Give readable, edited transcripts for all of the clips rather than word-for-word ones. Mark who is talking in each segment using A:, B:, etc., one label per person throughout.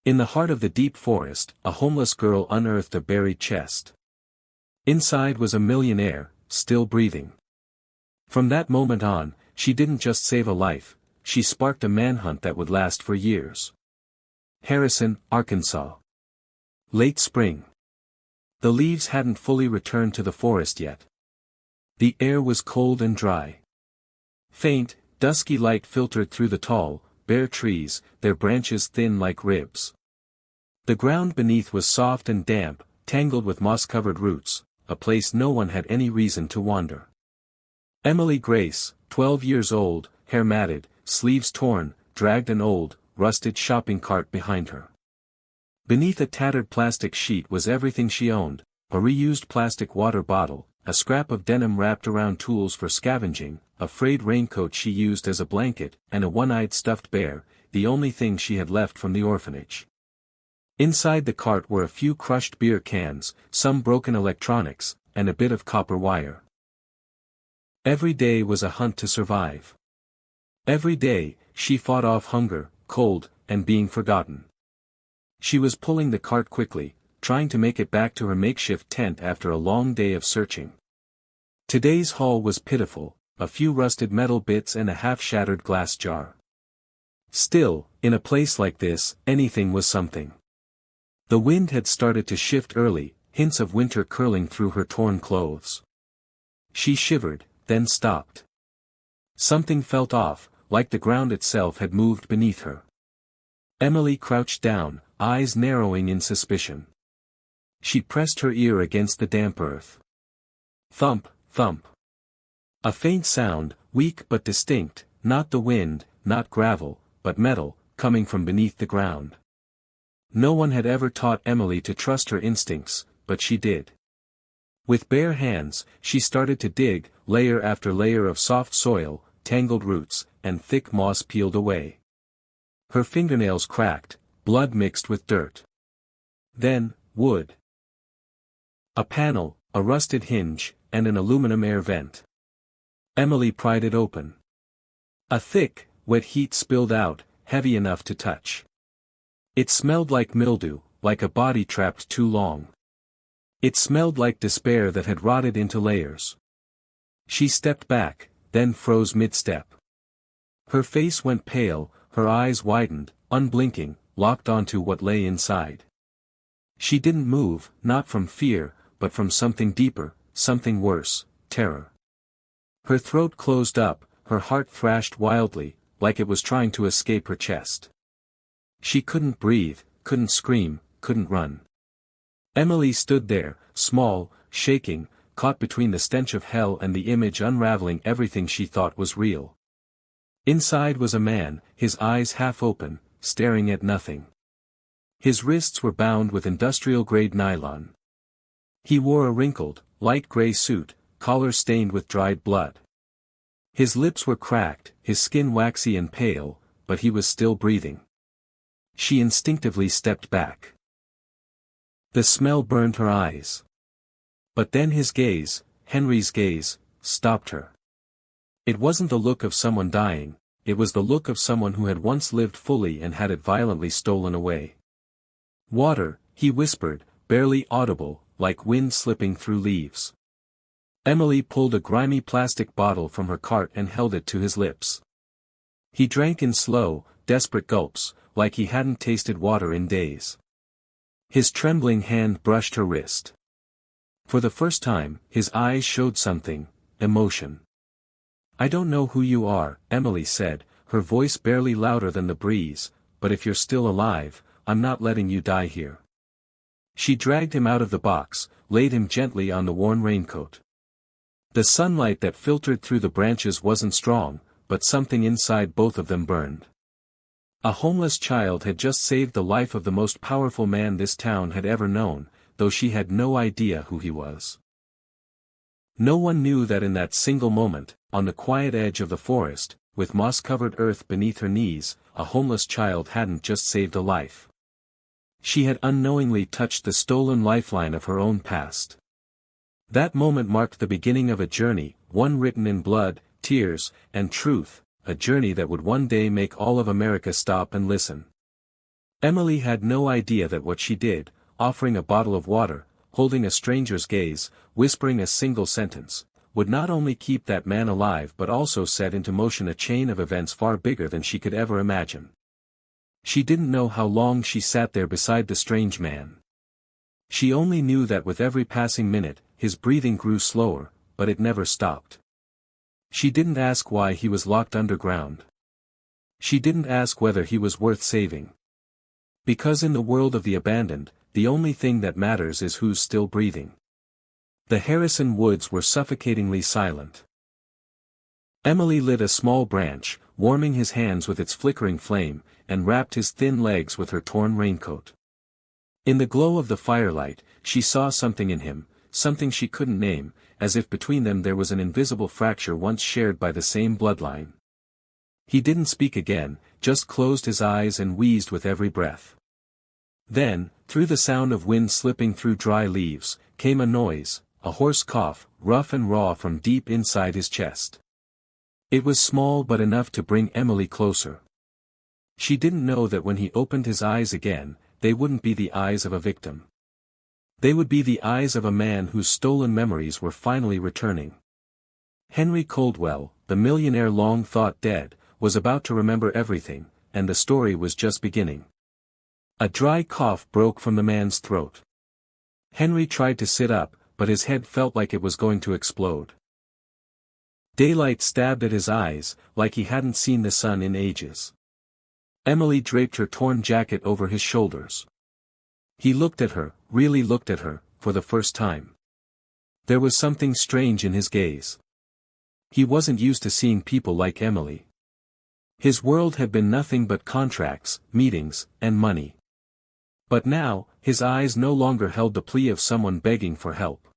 A: In the heart of the deep forest, a homeless girl unearthed a buried chest. Inside was a millionaire, still breathing. From that moment on, she didn't just save a life, she sparked a manhunt that would last for years. Harrison, Arkansas. Late spring. The leaves hadn't fully returned to the forest yet. The air was cold and dry. Faint, dusky light filtered through the tall, bare trees, their branches thin like ribs. The ground beneath was soft and damp, tangled with moss-covered roots, a place no one had any reason to wander. Emily Grace, 12 years old, hair matted, sleeves torn, dragged an old, rusted shopping cart behind her. Beneath a tattered plastic sheet was everything she owned, a reused plastic water bottle, a scrap of denim wrapped around tools for scavenging, a frayed raincoat she used as a blanket, and a one-eyed stuffed bear, the only thing she had left from the orphanage. Inside the cart were a few crushed beer cans, some broken electronics, and a bit of copper wire. Every day was a hunt to survive. Every day, she fought off hunger, cold, and being forgotten. She was pulling the cart quickly, trying to make it back to her makeshift tent after a long day of searching. Today's haul was pitiful, a few rusted metal bits and a half-shattered glass jar. Still, in a place like this, anything was something. The wind had started to shift early, hints of winter curling through her torn clothes. She shivered, then stopped. Something felt off, like the ground itself had moved beneath her. Emily crouched down, eyes narrowing in suspicion. She pressed her ear against the damp earth. Thump, thump. A faint sound, weak but distinct, not the wind, not gravel, but metal, coming from beneath the ground. No one had ever taught Emily to trust her instincts, but she did. With bare hands, she started to dig, layer after layer of soft soil, tangled roots, and thick moss peeled away. Her fingernails cracked, blood mixed with dirt. Then, wood. A panel, a rusted hinge, and an aluminum air vent. Emily pried it open. A thick, wet heat spilled out, heavy enough to touch. It smelled like mildew, like a body trapped too long. It smelled like despair that had rotted into layers. She stepped back, then froze mid-step. Her face went pale, her eyes widened, unblinking, locked onto what lay inside. She didn't move, not from fear, but from something deeper, something worse, terror. Her throat closed up, her heart thrashed wildly, like it was trying to escape her chest. She couldn't breathe, couldn't scream, couldn't run. Emily stood there, small, shaking, caught between the stench of hell and the image unraveling everything she thought was real. Inside was a man, his eyes half open, staring at nothing. His wrists were bound with industrial-grade nylon. He wore a wrinkled, light gray suit, collar stained with dried blood. His lips were cracked, his skin waxy and pale, but he was still breathing. She instinctively stepped back. The smell burned her eyes. But then his gaze, Henry's gaze, stopped her. It wasn't the look of someone dying, it was the look of someone who had once lived fully and had it violently stolen away. Water, he whispered, barely audible, like wind slipping through leaves. Emily pulled a grimy plastic bottle from her cart and held it to his lips. He drank in slow, desperate gulps, like he hadn't tasted water in days. His trembling hand brushed her wrist. For the first time, his eyes showed something, emotion. "I don't know who you are," Emily said, her voice barely louder than the breeze, "but if you're still alive, I'm not letting you die here." She dragged him out of the box, laid him gently on the worn raincoat. The sunlight that filtered through the branches wasn't strong, but something inside both of them burned. A homeless child had just saved the life of the most powerful man this town had ever known, though she had no idea who he was. No one knew that in that single moment, on the quiet edge of the forest, with moss-covered earth beneath her knees, a homeless child hadn't just saved a life. She had unknowingly touched the stolen lifeline of her own past. That moment marked the beginning of a journey, one written in blood, tears, and truth, a journey that would one day make all of America stop and listen. Emily had no idea that what she did, offering a bottle of water, holding a stranger's gaze, whispering a single sentence, would not only keep that man alive but also set into motion a chain of events far bigger than she could ever imagine. She didn't know how long she sat there beside the strange man. She only knew that with every passing minute, his breathing grew slower, but it never stopped. She didn't ask why he was locked underground. She didn't ask whether he was worth saving. Because in the world of the abandoned, the only thing that matters is who's still breathing. The Harrison woods were suffocatingly silent. Emily lit a small branch, warming his hands with its flickering flame, and wrapped his thin legs with her torn raincoat. In the glow of the firelight, she saw something in him, something she couldn't name, as if between them there was an invisible fracture once shared by the same bloodline. He didn't speak again, just closed his eyes and wheezed with every breath. Then, through the sound of wind slipping through dry leaves, came a noise, a hoarse cough, rough and raw from deep inside his chest. It was small but enough to bring Emily closer. She didn't know that when he opened his eyes again, they wouldn't be the eyes of a victim. They would be the eyes of a man whose stolen memories were finally returning. Henry Coldwell, the millionaire long thought dead, was about to remember everything, and the story was just beginning. A dry cough broke from the man's throat. Henry tried to sit up, but his head felt like it was going to explode. Daylight stabbed at his eyes, like he hadn't seen the sun in ages. Emily draped her torn jacket over his shoulders. He looked at her, really looked at her, for the first time. There was something strange in his gaze. He wasn't used to seeing people like Emily. His world had been nothing but contracts, meetings, and money. But now, his eyes no longer held the plea of someone begging for help.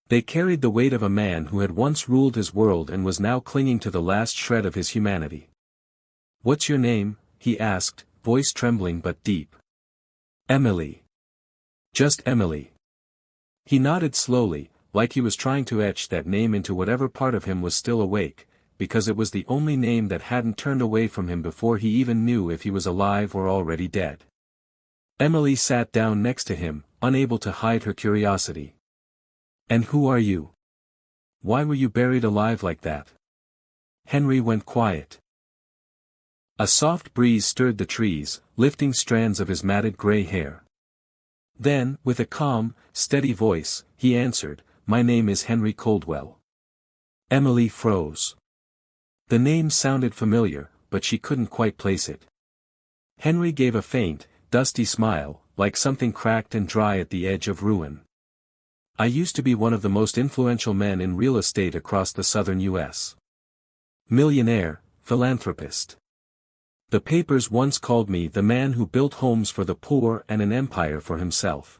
A: They carried the weight of a man who had once ruled his world and was now clinging to the last shred of his humanity. "What's your name?" he asked, voice trembling but deep. "Emily. Just Emily." He nodded slowly, like he was trying to etch that name into whatever part of him was still awake, because it was the only name that hadn't turned away from him before he even knew if he was alive or already dead. Emily sat down next to him, unable to hide her curiosity. "And who are you? Why were you buried alive like that?" Henry went quiet. A soft breeze stirred the trees, lifting strands of his matted gray hair. Then, with a calm, steady voice, he answered, "My name is Henry Coldwell." Emily froze. The name sounded familiar, but she couldn't quite place it. Henry gave a faint, dusty smile, like something cracked and dry at the edge of ruin. "I used to be one of the most influential men in real estate across the southern U.S. Millionaire, philanthropist. The papers once called me the man who built homes for the poor and an empire for himself.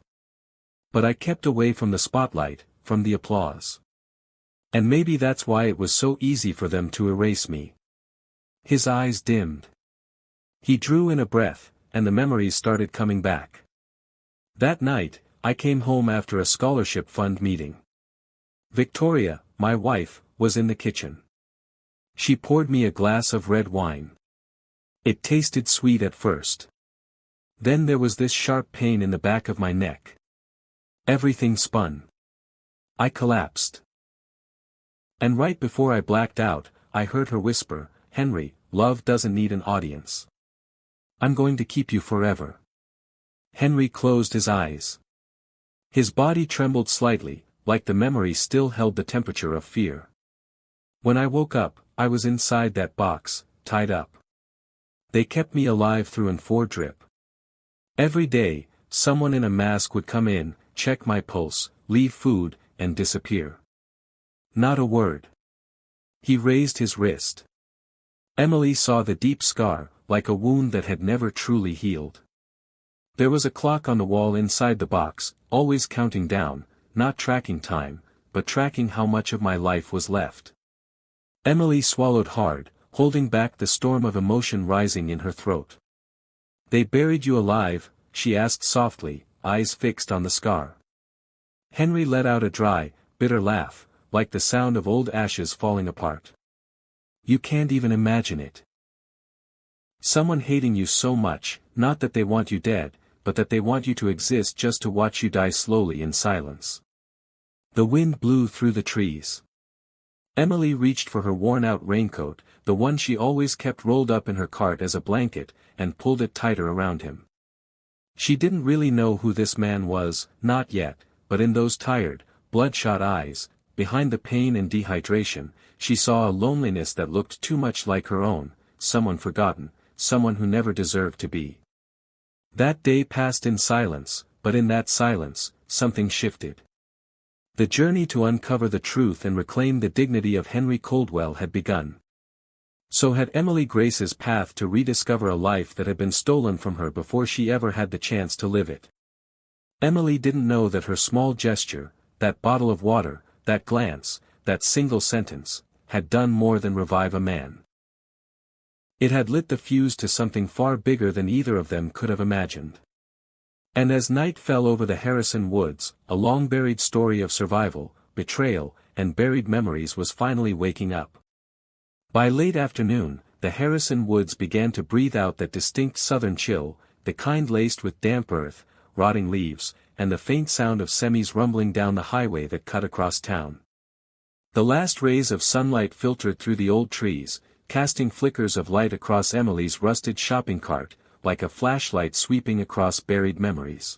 A: But I kept away from the spotlight, from the applause. And maybe that's why it was so easy for them to erase me." His eyes dimmed. He drew in a breath, and the memories started coming back. "That night, I came home after a scholarship fund meeting. Victoria, my wife, was in the kitchen. She poured me a glass of red wine. It tasted sweet at first. Then there was this sharp pain in the back of my neck. Everything spun. I collapsed. And right before I blacked out, I heard her whisper, 'Henry, love doesn't need an audience. I'm going to keep you forever.'" Henry closed his eyes. His body trembled slightly, like the memory still held the temperature of fear. "When I woke up, I was inside that box, tied up. They kept me alive through and for drip. Every day, someone in a mask would come in, check my pulse, leave food, and disappear. Not a word." He raised his wrist. Emily saw the deep scar, like a wound that had never truly healed. There was a clock on the wall inside the box, always counting down, not tracking time, but tracking how much of my life was left. Emily swallowed hard, holding back the storm of emotion rising in her throat. "They buried you alive?" she asked softly, eyes fixed on the scar. Henry let out a dry, bitter laugh, like the sound of old ashes falling apart. "You can't even imagine it. Someone hating you so much, not that they want you dead, but that they want you to exist just to watch you die slowly in silence. The wind blew through the trees. Emily reached for her worn-out raincoat, the one she always kept rolled up in her cart as a blanket, and pulled it tighter around him. She didn't really know who this man was, not yet, but in those tired, bloodshot eyes, behind the pain and dehydration, she saw a loneliness that looked too much like her own, someone forgotten, someone who never deserved to be. That day passed in silence, but in that silence, something shifted. The journey to uncover the truth and reclaim the dignity of Henry Coldwell had begun. So had Emily Grace's path to rediscover a life that had been stolen from her before she ever had the chance to live it. Emily didn't know that her small gesture, that bottle of water, that glance, that single sentence, had done more than revive a man. It had lit the fuse to something far bigger than either of them could have imagined. And as night fell over the Harrison woods, a long-buried story of survival, betrayal, and buried memories was finally waking up. By late afternoon, the Harrison woods began to breathe out that distinct southern chill, the kind laced with damp earth, rotting leaves, and the faint sound of semis rumbling down the highway that cut across town. The last rays of sunlight filtered through the old trees, casting flickers of light across Emily's rusted shopping cart, like a flashlight sweeping across buried memories.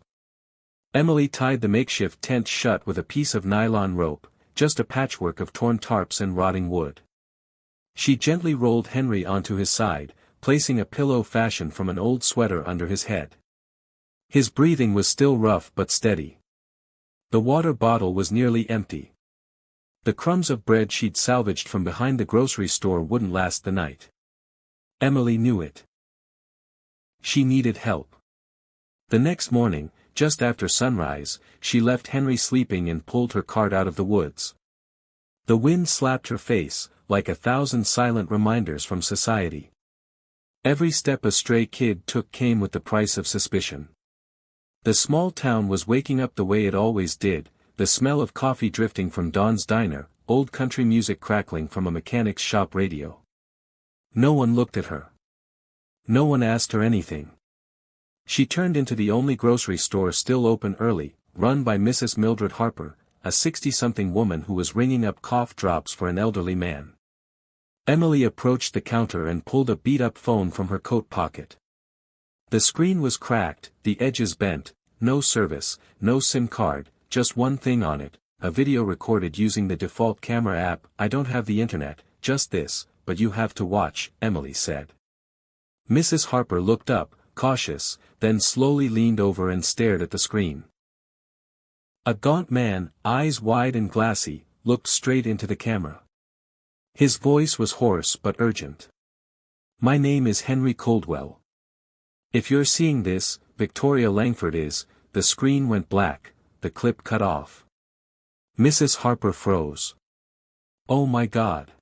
A: Emily tied the makeshift tent shut with a piece of nylon rope, just a patchwork of torn tarps and rotting wood. She gently rolled Henry onto his side, placing a pillow fashioned from an old sweater under his head. His breathing was still rough but steady. The water bottle was nearly empty. The crumbs of bread she'd salvaged from behind the grocery store wouldn't last the night. Emily knew it. She needed help. The next morning, just after sunrise, she left Henry sleeping and pulled her cart out of the woods. The wind slapped her face, like 1,000 silent reminders from society. Every step a stray kid took came with the price of suspicion. The small town was waking up the way it always did, the smell of coffee drifting from Don's diner, old country music crackling from a mechanic's shop radio. No one looked at her. No one asked her anything. She turned into the only grocery store still open early, run by Mrs. Mildred Harper, a 60-something woman who was ringing up cough drops for an elderly man. Emily approached the counter and pulled a beat-up phone from her coat pocket. The screen was cracked, the edges bent, no service, no SIM card, just one thing on it, a video recorded using the default camera app. "I don't have the internet, just this, but you have to watch," Emily said. Mrs. Harper looked up, cautious, then slowly leaned over and stared at the screen. A gaunt man, eyes wide and glassy, looked straight into the camera. His voice was hoarse but urgent. "My name is Henry Coldwell. If you're seeing this, Victoria Langford is." The screen went black, the clip cut off. Mrs. Harper froze. "Oh my God.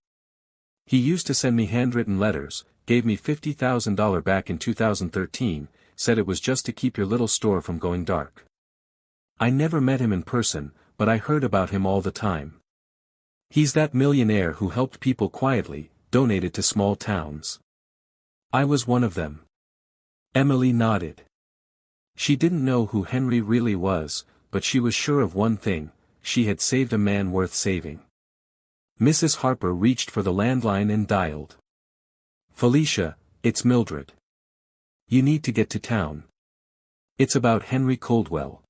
A: He used to send me handwritten letters, gave me $50,000 back in 2013, said it was just to keep your little store from going dark. I never met him in person, but I heard about him all the time. He's that millionaire who helped people quietly, donated to small towns. I was one of them." Emily nodded. She didn't know who Henry really was, but she was sure of one thing: she had saved a man worth saving. Mrs. Harper reached for the landline and dialed. "Felicia, it's Mildred. You need to get to town. It's about Henry Coldwell."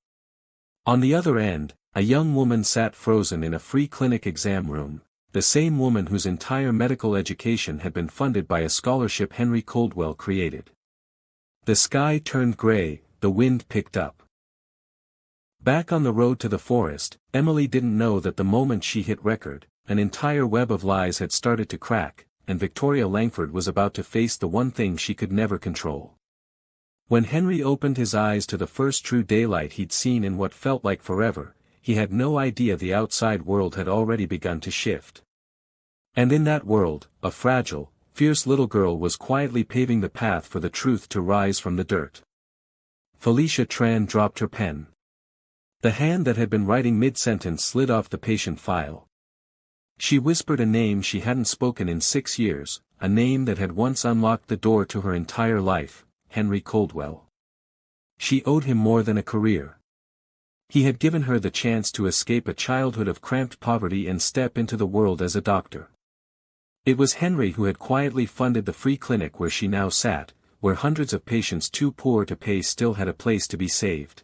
A: On the other end, a young woman sat frozen in a free clinic exam room, the same woman whose entire medical education had been funded by a scholarship Henry Coldwell created. The sky turned gray, the wind picked up. Back on the road to the forest, Emily didn't know that the moment she hit record, an entire web of lies had started to crack, and Victoria Langford was about to face the one thing she could never control. When Henry opened his eyes to the first true daylight he'd seen in what felt like forever, he had no idea the outside world had already begun to shift. And in that world, a fragile, fierce little girl was quietly paving the path for the truth to rise from the dirt. Felicia Tran dropped her pen. The hand that had been writing mid-sentence slid off the patient file. She whispered a name she hadn't spoken in 6 years, a name that had once unlocked the door to her entire life, Henry Coldwell. She owed him more than a career. He had given her the chance to escape a childhood of cramped poverty and step into the world as a doctor. It was Henry who had quietly funded the free clinic where she now sat, where hundreds of patients too poor to pay still had a place to be saved.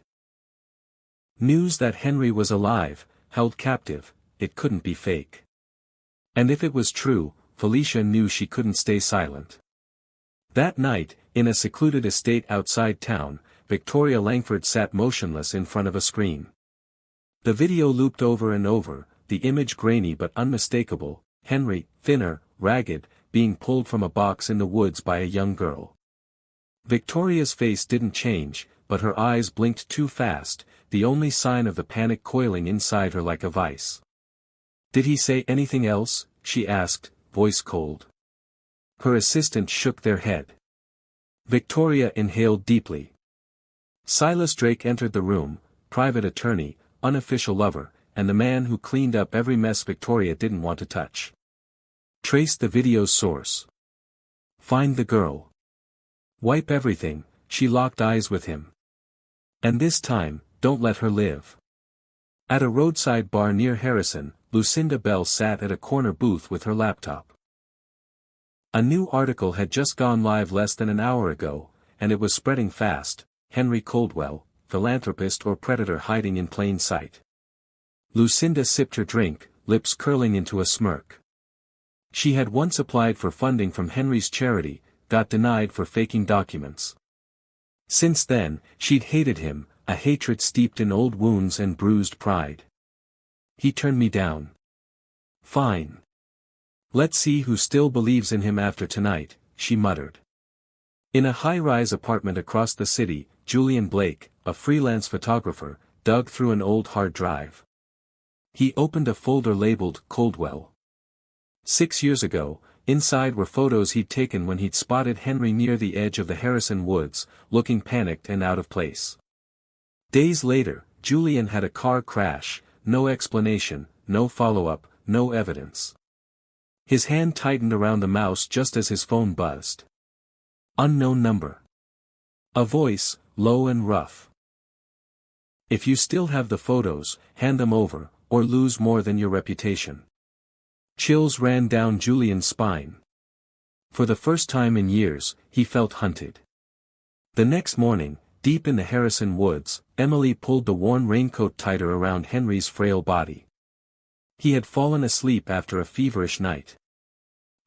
A: News that Henry was alive, held captive, it couldn't be fake. And if it was true, Felicia knew she couldn't stay silent. That night, in a secluded estate outside town, Victoria Langford sat motionless in front of a screen. The video looped over and over, the image grainy but unmistakable, Henry, thinner, ragged, being pulled from a box in the woods by a young girl. Victoria's face didn't change, but her eyes blinked too fast, the only sign of the panic coiling inside her like a vice. "Did he say anything else?" she asked, voice cold. Her assistant shook their head. Victoria inhaled deeply. Silas Drake entered the room, private attorney, unofficial lover, and the man who cleaned up every mess Victoria didn't want to touch. Trace the video's source. Find the girl. Wipe everything. She locked eyes with him. And this time, don't let her live. At a roadside bar near Harrison, Lucinda Bell sat at a corner booth with her laptop. A new article had just gone live less than an hour ago, and it was spreading fast. Henry Coldwell, philanthropist or predator hiding in plain sight. Lucinda sipped her drink, lips curling into a smirk. She had once applied for funding from Henry's charity, got denied for faking documents. Since then, she'd hated him, a hatred steeped in old wounds and bruised pride. He turned me down. Fine. Let's see who still believes in him after tonight, she muttered. In a high-rise apartment across the city, Julian Blake, a freelance photographer, dug through an old hard drive. He opened a folder labeled Coldwell. 6 years ago, inside were photos he'd taken when he'd spotted Henry near the edge of the Harrison woods, looking panicked and out of place. Days later, Julian had a car crash, no explanation, no follow-up, no evidence. His hand tightened around the mouse just as his phone buzzed. Unknown number. A voice, low and rough. If you still have the photos, hand them over, or lose more than your reputation. Chills ran down Julian's spine. For the first time in years, he felt hunted. The next morning, deep in the Harrison woods, Emily pulled the worn raincoat tighter around Henry's frail body. He had fallen asleep after a feverish night.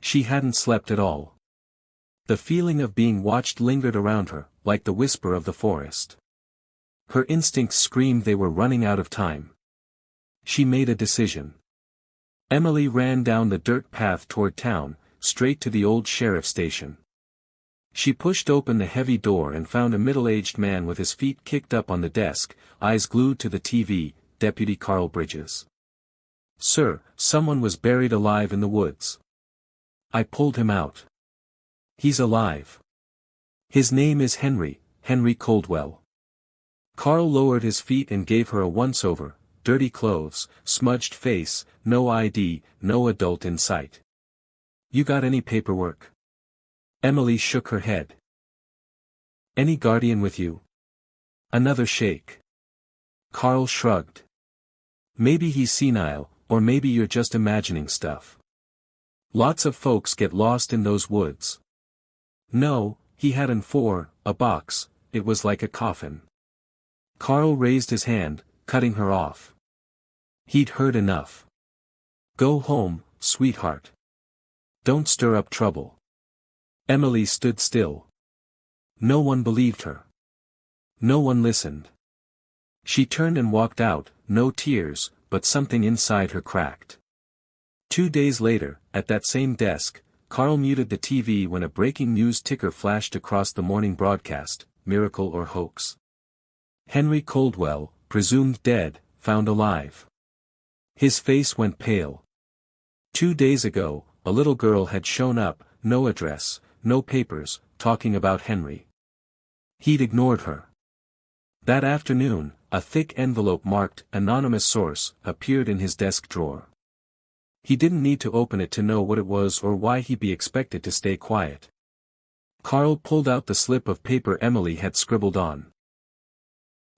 A: She hadn't slept at all. The feeling of being watched lingered around her, like the whisper of the forest. Her instincts screamed they were running out of time. She made a decision. Emily ran down the dirt path toward town, straight to the old sheriff's station. She pushed open the heavy door and found a middle-aged man with his feet kicked up on the desk, eyes glued to the TV, Deputy Carl Bridges. "Sir, someone was buried alive in the woods. I pulled him out. He's alive. His name is Henry Coldwell." Carl lowered his feet and gave her a once-over, dirty clothes, smudged face, no ID, no adult in sight. "You got any paperwork?" Emily shook her head. "Any guardian with you?" Another shake. Carl shrugged. "Maybe he's senile, or maybe you're just imagining stuff. Lots of folks get lost in those woods." "No, he had a box, it was like a coffin." Carl raised his hand, cutting her off. He'd heard enough. "Go home, sweetheart. Don't stir up trouble." Emily stood still. No one believed her. No one listened. She turned and walked out, no tears, but something inside her cracked. 2 days later, at that same desk, Carl muted the TV when a breaking news ticker flashed across the morning broadcast, miracle or hoax. Henry Coldwell, presumed dead, found alive. His face went pale. 2 days ago, a little girl had shown up, no address, no papers, talking about Henry. He'd ignored her. That afternoon, a thick envelope marked "Anonymous Source" appeared in his desk drawer. He didn't need to open it to know what it was or why he'd be expected to stay quiet. Carl pulled out the slip of paper Emily had scribbled on.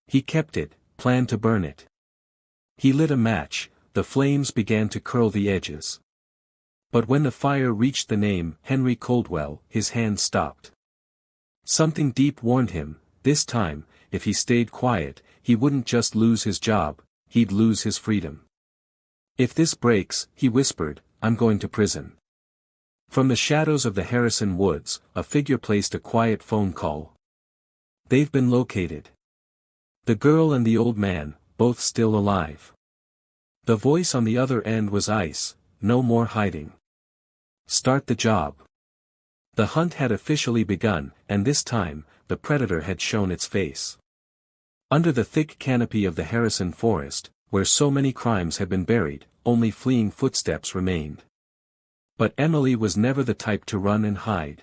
A: He kept it, planned to burn it. He lit a match, the flames began to curl the edges. But when the fire reached the name Henry Coldwell, his hand stopped. Something deep warned him, this time, if he stayed quiet, he wouldn't just lose his job, he'd lose his freedom. If this breaks, he whispered, I'm going to prison. From the shadows of the Harrison woods, a figure placed a quiet phone call. They've been located. The girl and the old man, both still alive. The voice on the other end was ice, no more hiding. Start the job. The hunt had officially begun, and this time, the predator had shown its face. Under the thick canopy of the Harrison forest, where so many crimes had been buried, only fleeing footsteps remained. But Emily was never the type to run and hide.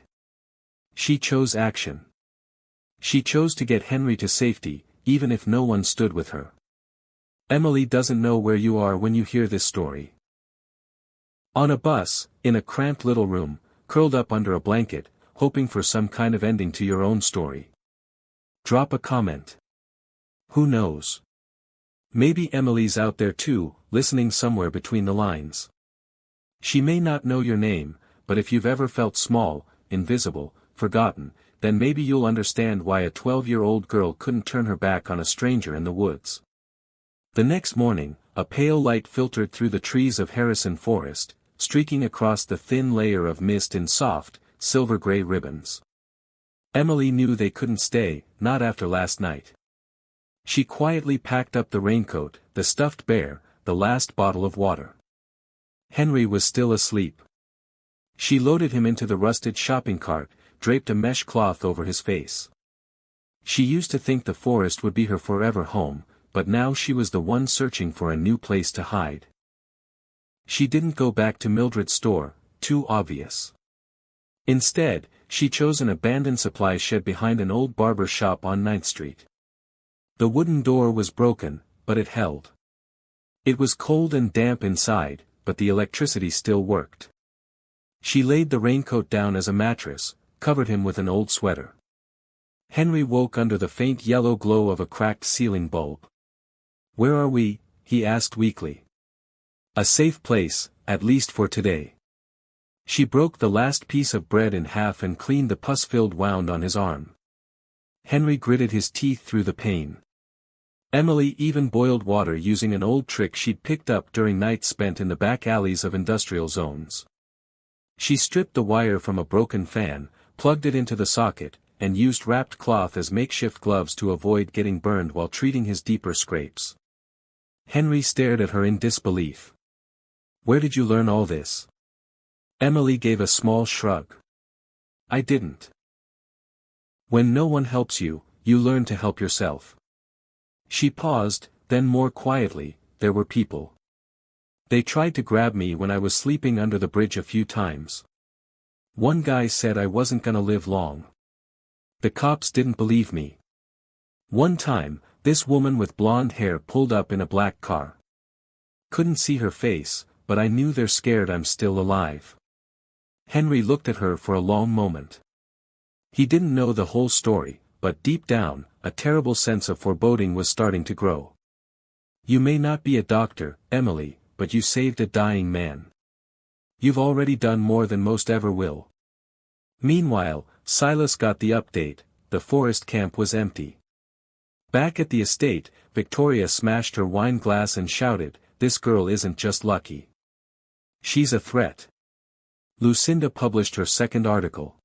A: She chose action. She chose to get Henry to safety, even if no one stood with her. Emily doesn't know where you are when you hear this story. On a bus, in a cramped little room, curled up under a blanket, hoping for some kind of ending to your own story. Drop a comment. Who knows? Maybe Emily's out there too, listening somewhere between the lines. She may not know your name, but if you've ever felt small, invisible, forgotten, then maybe you'll understand why a 12-year-old girl couldn't turn her back on a stranger in the woods. The next morning, a pale light filtered through the trees of Harrison Forest, streaking across the thin layer of mist in soft, silver-gray ribbons. Emily knew they couldn't stay, not after last night. She quietly packed up the raincoat, the stuffed bear, the last bottle of water. Henry was still asleep. She loaded him into the rusted shopping cart, draped a mesh cloth over his face. She used to think the forest would be her forever home, but now she was the one searching for a new place to hide. She didn't go back to Mildred's store, too obvious. Instead, she chose an abandoned supply shed behind an old barber shop on 9th Street. The wooden door was broken, but it held. It was cold and damp inside, but the electricity still worked. She laid the raincoat down as a mattress, covered him with an old sweater. Henry woke under the faint yellow glow of a cracked ceiling bulb. Where are we? He asked weakly. A safe place, at least for today. She broke the last piece of bread in half and cleaned the pus-filled wound on his arm. Henry gritted his teeth through the pain. Emily even boiled water using an old trick she'd picked up during nights spent in the back alleys of industrial zones. She stripped the wire from a broken fan, plugged it into the socket, and used wrapped cloth as makeshift gloves to avoid getting burned while treating his deeper scrapes. Henry stared at her in disbelief. Where did you learn all this? Emily gave a small shrug. I didn't. When no one helps you, you learn to help yourself. She paused, then more quietly, there were people. They tried to grab me when I was sleeping under the bridge a few times. One guy said I wasn't gonna live long. The cops didn't believe me. One time, this woman with blonde hair pulled up in a black car. Couldn't see her face, but I knew they're scared I'm still alive. Henry looked at her for a long moment. He didn't know the whole story, but deep down, a terrible sense of foreboding was starting to grow. You may not be a doctor, Emily, but you saved a dying man. You've already done more than most ever will. Meanwhile, Silas got the update, the forest camp was empty. Back at the estate, Victoria smashed her wine glass and shouted, "This girl isn't just lucky. She's a threat." Lucinda published her second article.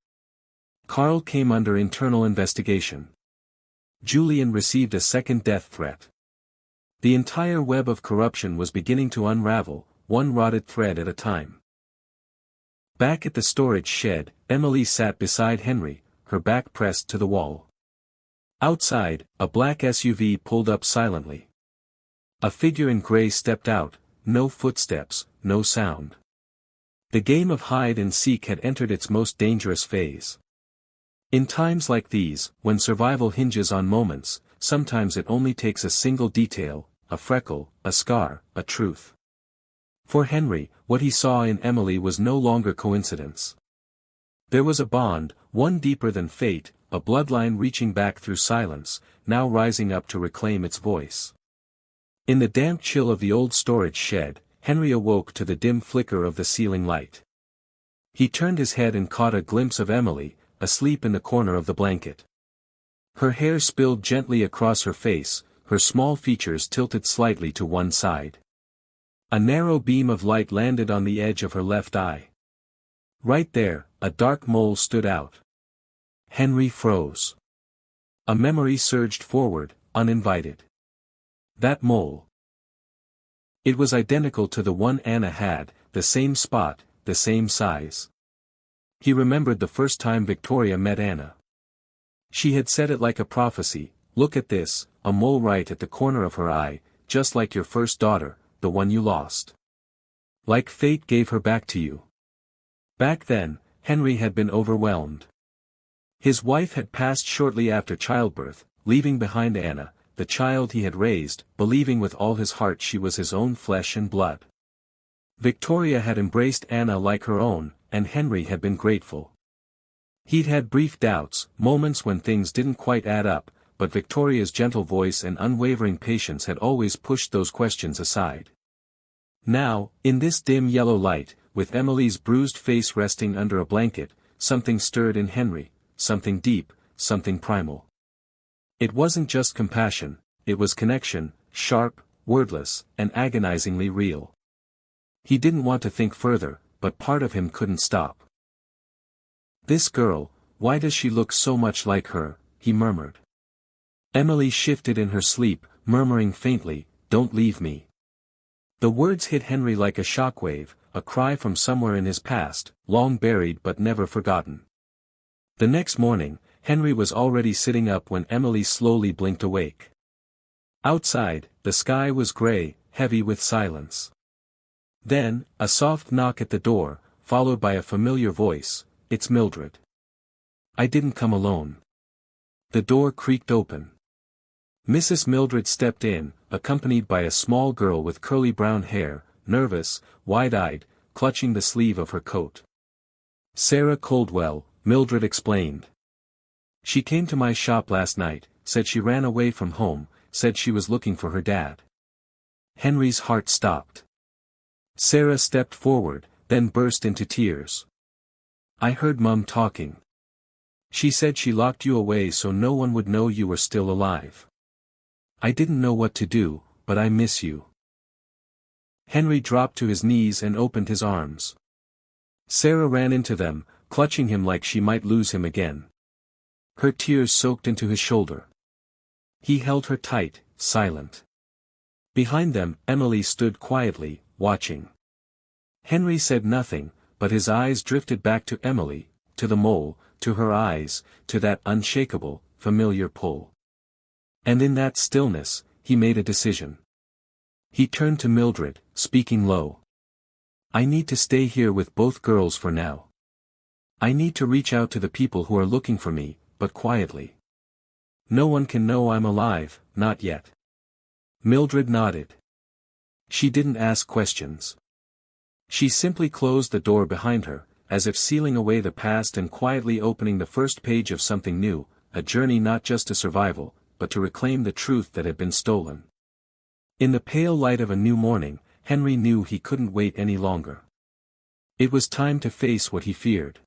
A: Carl came under internal investigation. Julian received a second death threat. The entire web of corruption was beginning to unravel, one rotted thread at a time. Back at the storage shed, Emily sat beside Henry, her back pressed to the wall. Outside, a black SUV pulled up silently. A figure in gray stepped out, no footsteps, no sound. The game of hide and seek had entered its most dangerous phase. In times like these, when survival hinges on moments, sometimes it only takes a single detail, a freckle, a scar, a truth. For Henry, what he saw in Emily was no longer coincidence. There was a bond, one deeper than fate, a bloodline reaching back through silence, now rising up to reclaim its voice. In the damp chill of the old storage shed, Henry awoke to the dim flicker of the ceiling light. He turned his head and caught a glimpse of Emily, asleep in the corner of the blanket. Her hair spilled gently across her face, her small features tilted slightly to one side. A narrow beam of light landed on the edge of her left eye. Right there, a dark mole stood out. Henry froze. A memory surged forward, uninvited. That mole. It was identical to the one Anna had, the same spot, the same size. He remembered the first time Victoria met Anna. She had said it like a prophecy, "Look at this, a mole right at the corner of her eye, just like your first daughter, the one you lost. Like fate gave her back to you." Back then, Henry had been overwhelmed. His wife had passed shortly after childbirth, leaving behind Anna, the child he had raised, believing with all his heart she was his own flesh and blood. Victoria had embraced Anna like her own, and Henry had been grateful. He'd had brief doubts, moments when things didn't quite add up, but Victoria's gentle voice and unwavering patience had always pushed those questions aside. Now, in this dim yellow light, with Emily's bruised face resting under a blanket, something stirred in Henry, something deep, something primal. It wasn't just compassion, it was connection, sharp, wordless, and agonizingly real. He didn't want to think further, but part of him couldn't stop. "This girl, why does she look so much like her?" he murmured. Emily shifted in her sleep, murmuring faintly, "Don't leave me." The words hit Henry like a shockwave, a cry from somewhere in his past, long buried but never forgotten. The next morning, Henry was already sitting up when Emily slowly blinked awake. Outside, the sky was gray, heavy with silence. Then, a soft knock at the door, followed by a familiar voice, "It's Mildred." "I didn't come alone." The door creaked open. Mrs. Mildred stepped in, accompanied by a small girl with curly brown hair, nervous, wide-eyed, clutching the sleeve of her coat. "Sarah Coldwell," Mildred explained. "She came to my shop last night, said she ran away from home, said she was looking for her dad." Henry's heart stopped. Sarah stepped forward, then burst into tears. "I heard Mum talking. She said she locked you away so no one would know you were still alive. I didn't know what to do, but I miss you." Henry dropped to his knees and opened his arms. Sarah ran into them, clutching him like she might lose him again. Her tears soaked into his shoulder. He held her tight, silent. Behind them, Emily stood quietly, watching. Henry said nothing, but his eyes drifted back to Emily, to the mole, to her eyes, to that unshakable, familiar pull. And in that stillness, he made a decision. He turned to Mildred, speaking low. "I need to stay here with both girls for now. I need to reach out to the people who are looking for me, but quietly. No one can know I'm alive, not yet." Mildred nodded. She didn't ask questions. She simply closed the door behind her, as if sealing away the past and quietly opening the first page of something new, a journey not just to survival, but to reclaim the truth that had been stolen. In the pale light of a new morning, Henry knew he couldn't wait any longer. It was time to face what he feared.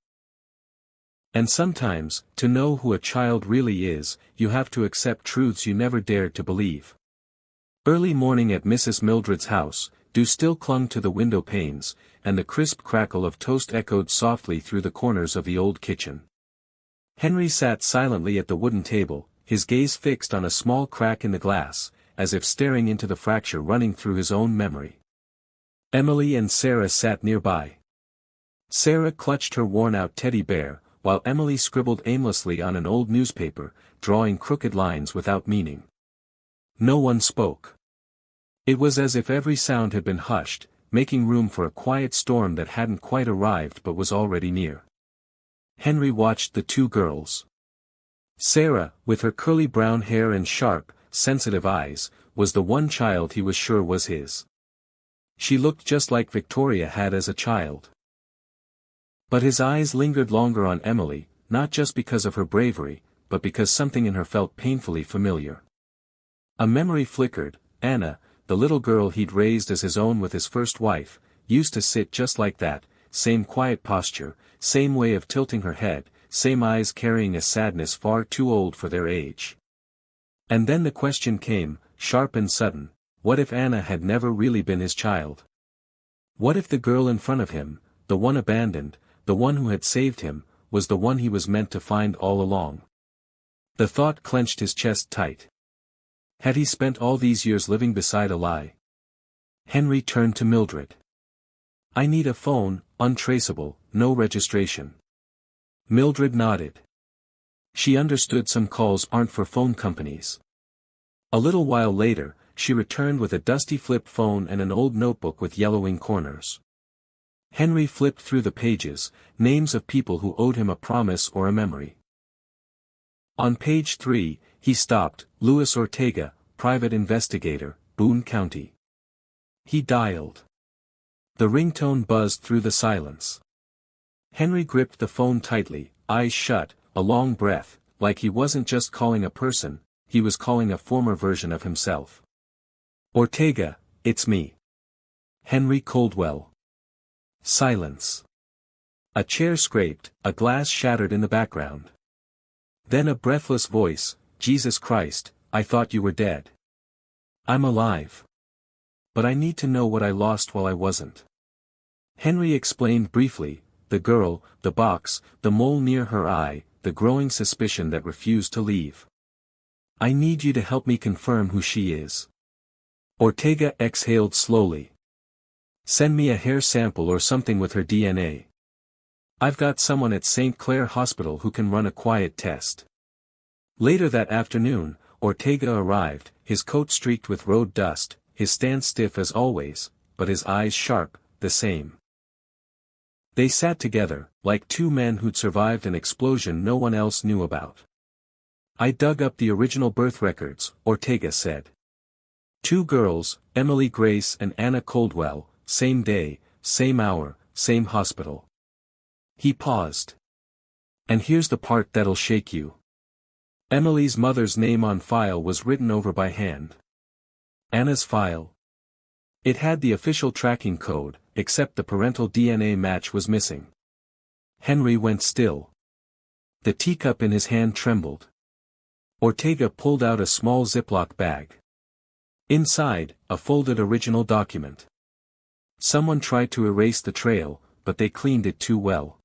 A: And sometimes, to know who a child really is, you have to accept truths you never dared to believe. Early morning at Mrs. Mildred's house, dew still clung to the window panes, and the crisp crackle of toast echoed softly through the corners of the old kitchen. Henry sat silently at the wooden table, his gaze fixed on a small crack in the glass, as if staring into the fracture running through his own memory. Emily and Sarah sat nearby. Sarah clutched her worn-out teddy bear, while Emily scribbled aimlessly on an old newspaper, drawing crooked lines without meaning. No one spoke. It was as if every sound had been hushed, making room for a quiet storm that hadn't quite arrived but was already near. Henry watched the two girls. Sarah, with her curly brown hair and sharp, sensitive eyes, was the one child he was sure was his. She looked just like Victoria had as a child. But his eyes lingered longer on Emily, not just because of her bravery, but because something in her felt painfully familiar. A memory flickered. Anna, the little girl he'd raised as his own with his first wife, used to sit just like that, same quiet posture, same way of tilting her head, same eyes carrying a sadness far too old for their age. And then the question came, sharp and sudden, what if Anna had never really been his child? What if the girl in front of him, the one abandoned, the one who had saved him, was the one he was meant to find all along? The thought clenched his chest tight. Had he spent all these years living beside a lie? Henry turned to Mildred. I need a phone, untraceable, no registration. Mildred nodded. She understood some calls aren't for phone companies. A little while later, she returned with a dusty flip phone and an old notebook with yellowing corners. Henry flipped through the pages, names of people who owed him a promise or a memory. On page 3, he stopped, Luis Ortega, private investigator, Boone County. He dialed. The ringtone buzzed through the silence. Henry gripped the phone tightly, eyes shut, a long breath, like he wasn't just calling a person, he was calling a former version of himself. Ortega, it's me. Henry Coldwell. Silence. A chair scraped, a glass shattered in the background. Then a breathless voice, Jesus Christ, I thought you were dead. I'm alive. But I need to know what I lost while I wasn't. Henry explained briefly, the girl, the box, the mole near her eye, the growing suspicion that refused to leave. I need you to help me confirm who she is. Ortega exhaled slowly. Send me a hair sample or something with her DNA. I've got someone at St. Clair Hospital who can run a quiet test. Later that afternoon, Ortega arrived, his coat streaked with road dust, his stance stiff as always, but his eyes sharp, the same. They sat together, like two men who'd survived an explosion no one else knew about. I dug up the original birth records, Ortega said. 2 girls, Emily Grace and Anna Coldwell, same day, same hour, same hospital. He paused. And here's the part that'll shake you. Emily's mother's name on file was written over by hand. Anna's file. It had the official tracking code, except the parental DNA match was missing. Henry went still. The teacup in his hand trembled. Ortega pulled out a small Ziploc bag. Inside, a folded original document. Someone tried to erase the trail, but they cleaned it too well.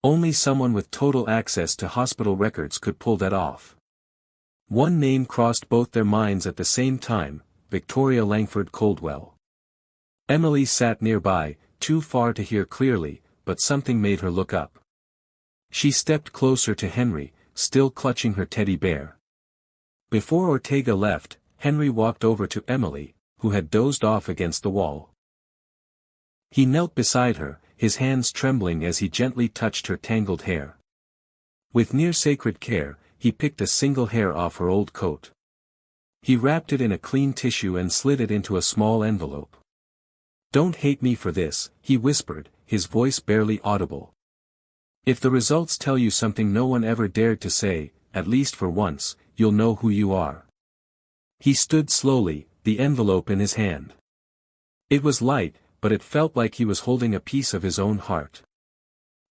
A: Only someone with total access to hospital records could pull that off. One name crossed both their minds at the same time, Victoria Langford Coldwell. Emily sat nearby, too far to hear clearly, but something made her look up. She stepped closer to Henry, still clutching her teddy bear. Before Ortega left, Henry walked over to Emily, who had dozed off against the wall. He knelt beside her, his hands trembling as he gently touched her tangled hair. With near-sacred care, he picked a single hair off her old coat. He wrapped it in a clean tissue and slid it into a small envelope. Don't hate me for this, he whispered, his voice barely audible. If the results tell you something no one ever dared to say, at least for once, you'll know who you are. He stood slowly, the envelope in his hand. It was light, but it felt like he was holding a piece of his own heart.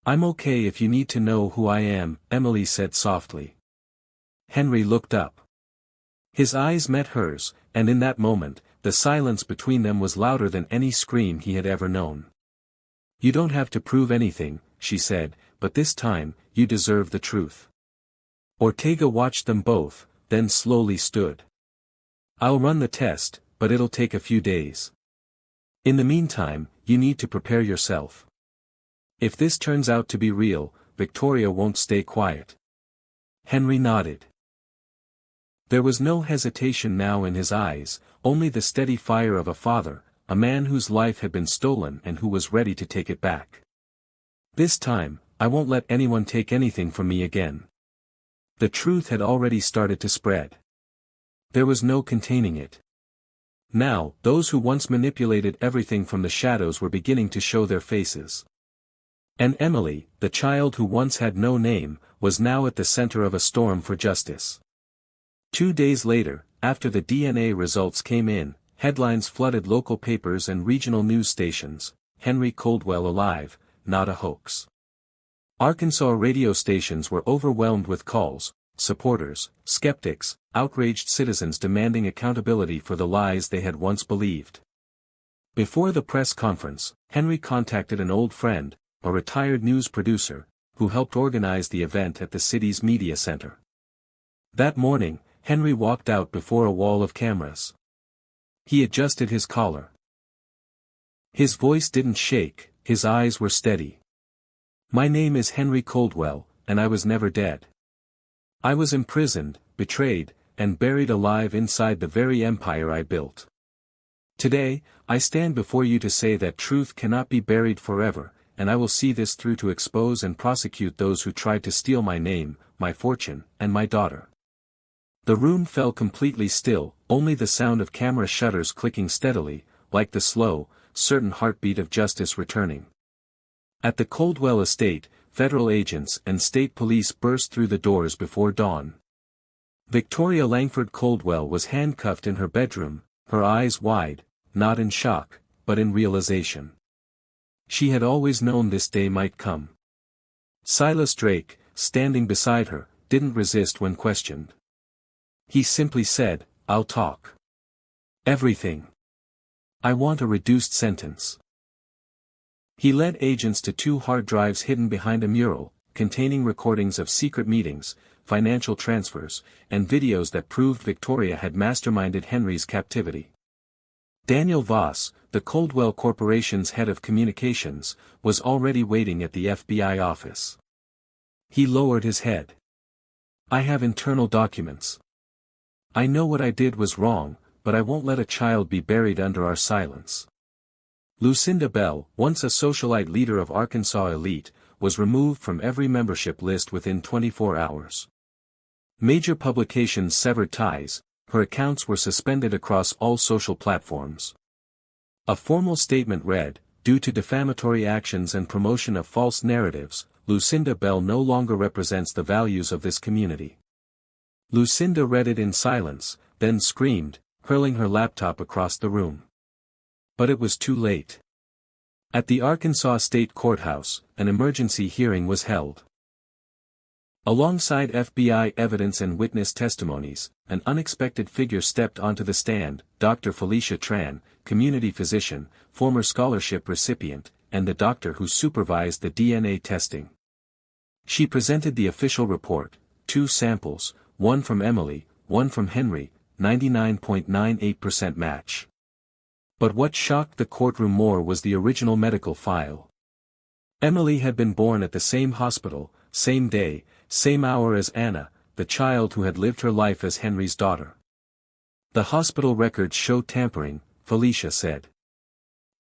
A: I'm okay if you need to know who I am, Emily said softly. Henry looked up. His eyes met hers, and in that moment, the silence between them was louder than any scream he had ever known. You don't have to prove anything, she said, but this time, you deserve the truth. Ortega watched them both, then slowly stood. I'll run the test, but it'll take a few days. In the meantime, you need to prepare yourself. If this turns out to be real, Victoria won't stay quiet. Henry nodded. There was no hesitation now in his eyes, only the steady fire of a father, a man whose life had been stolen and who was ready to take it back. This time, I won't let anyone take anything from me again. The truth had already started to spread. There was no containing it. Now, those who once manipulated everything from the shadows were beginning to show their faces. And Emily, the child who once had no name, was now at the center of a storm for justice. 2 days later, after the DNA results came in, headlines flooded local papers and regional news stations: Henry Coldwell alive, not a hoax. Arkansas radio stations were overwhelmed with calls, supporters, skeptics, outraged citizens demanding accountability for the lies they had once believed. Before the press conference, Henry contacted an old friend, a retired news producer, who helped organize the event at the city's media center. That morning, Henry walked out before a wall of cameras. He adjusted his collar. His voice didn't shake, his eyes were steady. "My name is Henry Coldwell, and I was never dead. I was imprisoned, betrayed, and buried alive inside the very empire I built. Today, I stand before you to say that truth cannot be buried forever, and I will see this through to expose and prosecute those who tried to steal my name, my fortune, and my daughter." The room fell completely still, only the sound of camera shutters clicking steadily, like the slow, certain heartbeat of justice returning. At the Coldwell estate, federal agents and state police burst through the doors before dawn. Victoria Langford Coldwell was handcuffed in her bedroom, her eyes wide, not in shock, but in realization. She had always known this day might come. Silas Drake, standing beside her, didn't resist when questioned. He simply said, "I'll talk. Everything. I want a reduced sentence." He led agents to 2 hard drives hidden behind a mural, containing recordings of secret meetings, financial transfers, and videos that proved Victoria had masterminded Henry's captivity. Daniel Voss, the Coldwell Corporation's head of communications, was already waiting at the FBI office. He lowered his head. "I have internal documents. I know what I did was wrong, but I won't let a child be buried under our silence." Lucinda Bell, once a socialite leader of Arkansas elite, was removed from every membership list within 24 hours. Major publications severed ties, her accounts were suspended across all social platforms. A formal statement read, "Due to defamatory actions and promotion of false narratives, Lucinda Bell no longer represents the values of this community." Lucinda read it in silence, then screamed, hurling her laptop across the room. But it was too late. At the Arkansas State Courthouse, an emergency hearing was held. Alongside FBI evidence and witness testimonies, an unexpected figure stepped onto the stand: Dr. Felicia Tran, community physician, former scholarship recipient, and the doctor who supervised the DNA testing. She presented the official report: 2 samples, one from Emily, one from Henry, 99.98% match. But what shocked the courtroom more was the original medical file. Emily had been born at the same hospital, same day, same hour as Anna, the child who had lived her life as Henry's daughter. "The hospital records show tampering," Felicia said.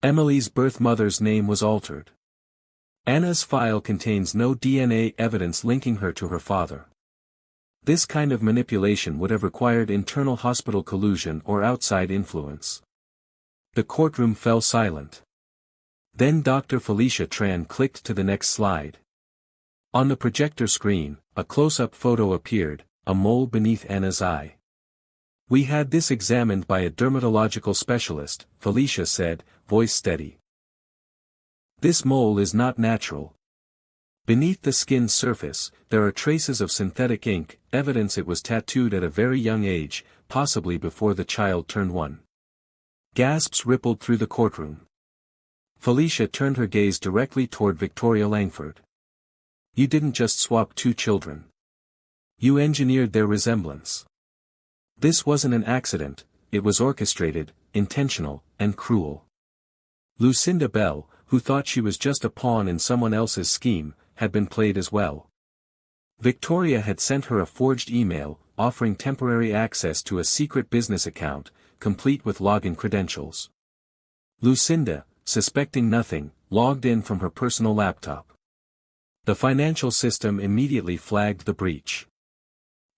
A: Emily's birth mother's name was altered. Anna's file contains no DNA evidence linking her to her father. This kind of manipulation would have required internal hospital collusion or outside influence. The courtroom fell silent. Then Dr. Felicia Tran clicked to the next slide. On the projector screen, a close-up photo appeared, a mole beneath Anna's eye. "We had this examined by a dermatological specialist," Felicia said, voice steady. "This mole is not natural. Beneath the skin's surface, there are traces of synthetic ink, evidence it was tattooed at a very young age, possibly before the child turned 1. Gasps rippled through the courtroom. Felicia turned her gaze directly toward Victoria Langford. "You didn't just swap 2 children. You engineered their resemblance. This wasn't an accident, it was orchestrated, intentional, and cruel." Lucinda Bell, who thought she was just a pawn in someone else's scheme, had been played as well. Victoria had sent her a forged email, offering temporary access to a secret business account, complete with login credentials. Lucinda, suspecting nothing, logged in from her personal laptop. The financial system immediately flagged the breach.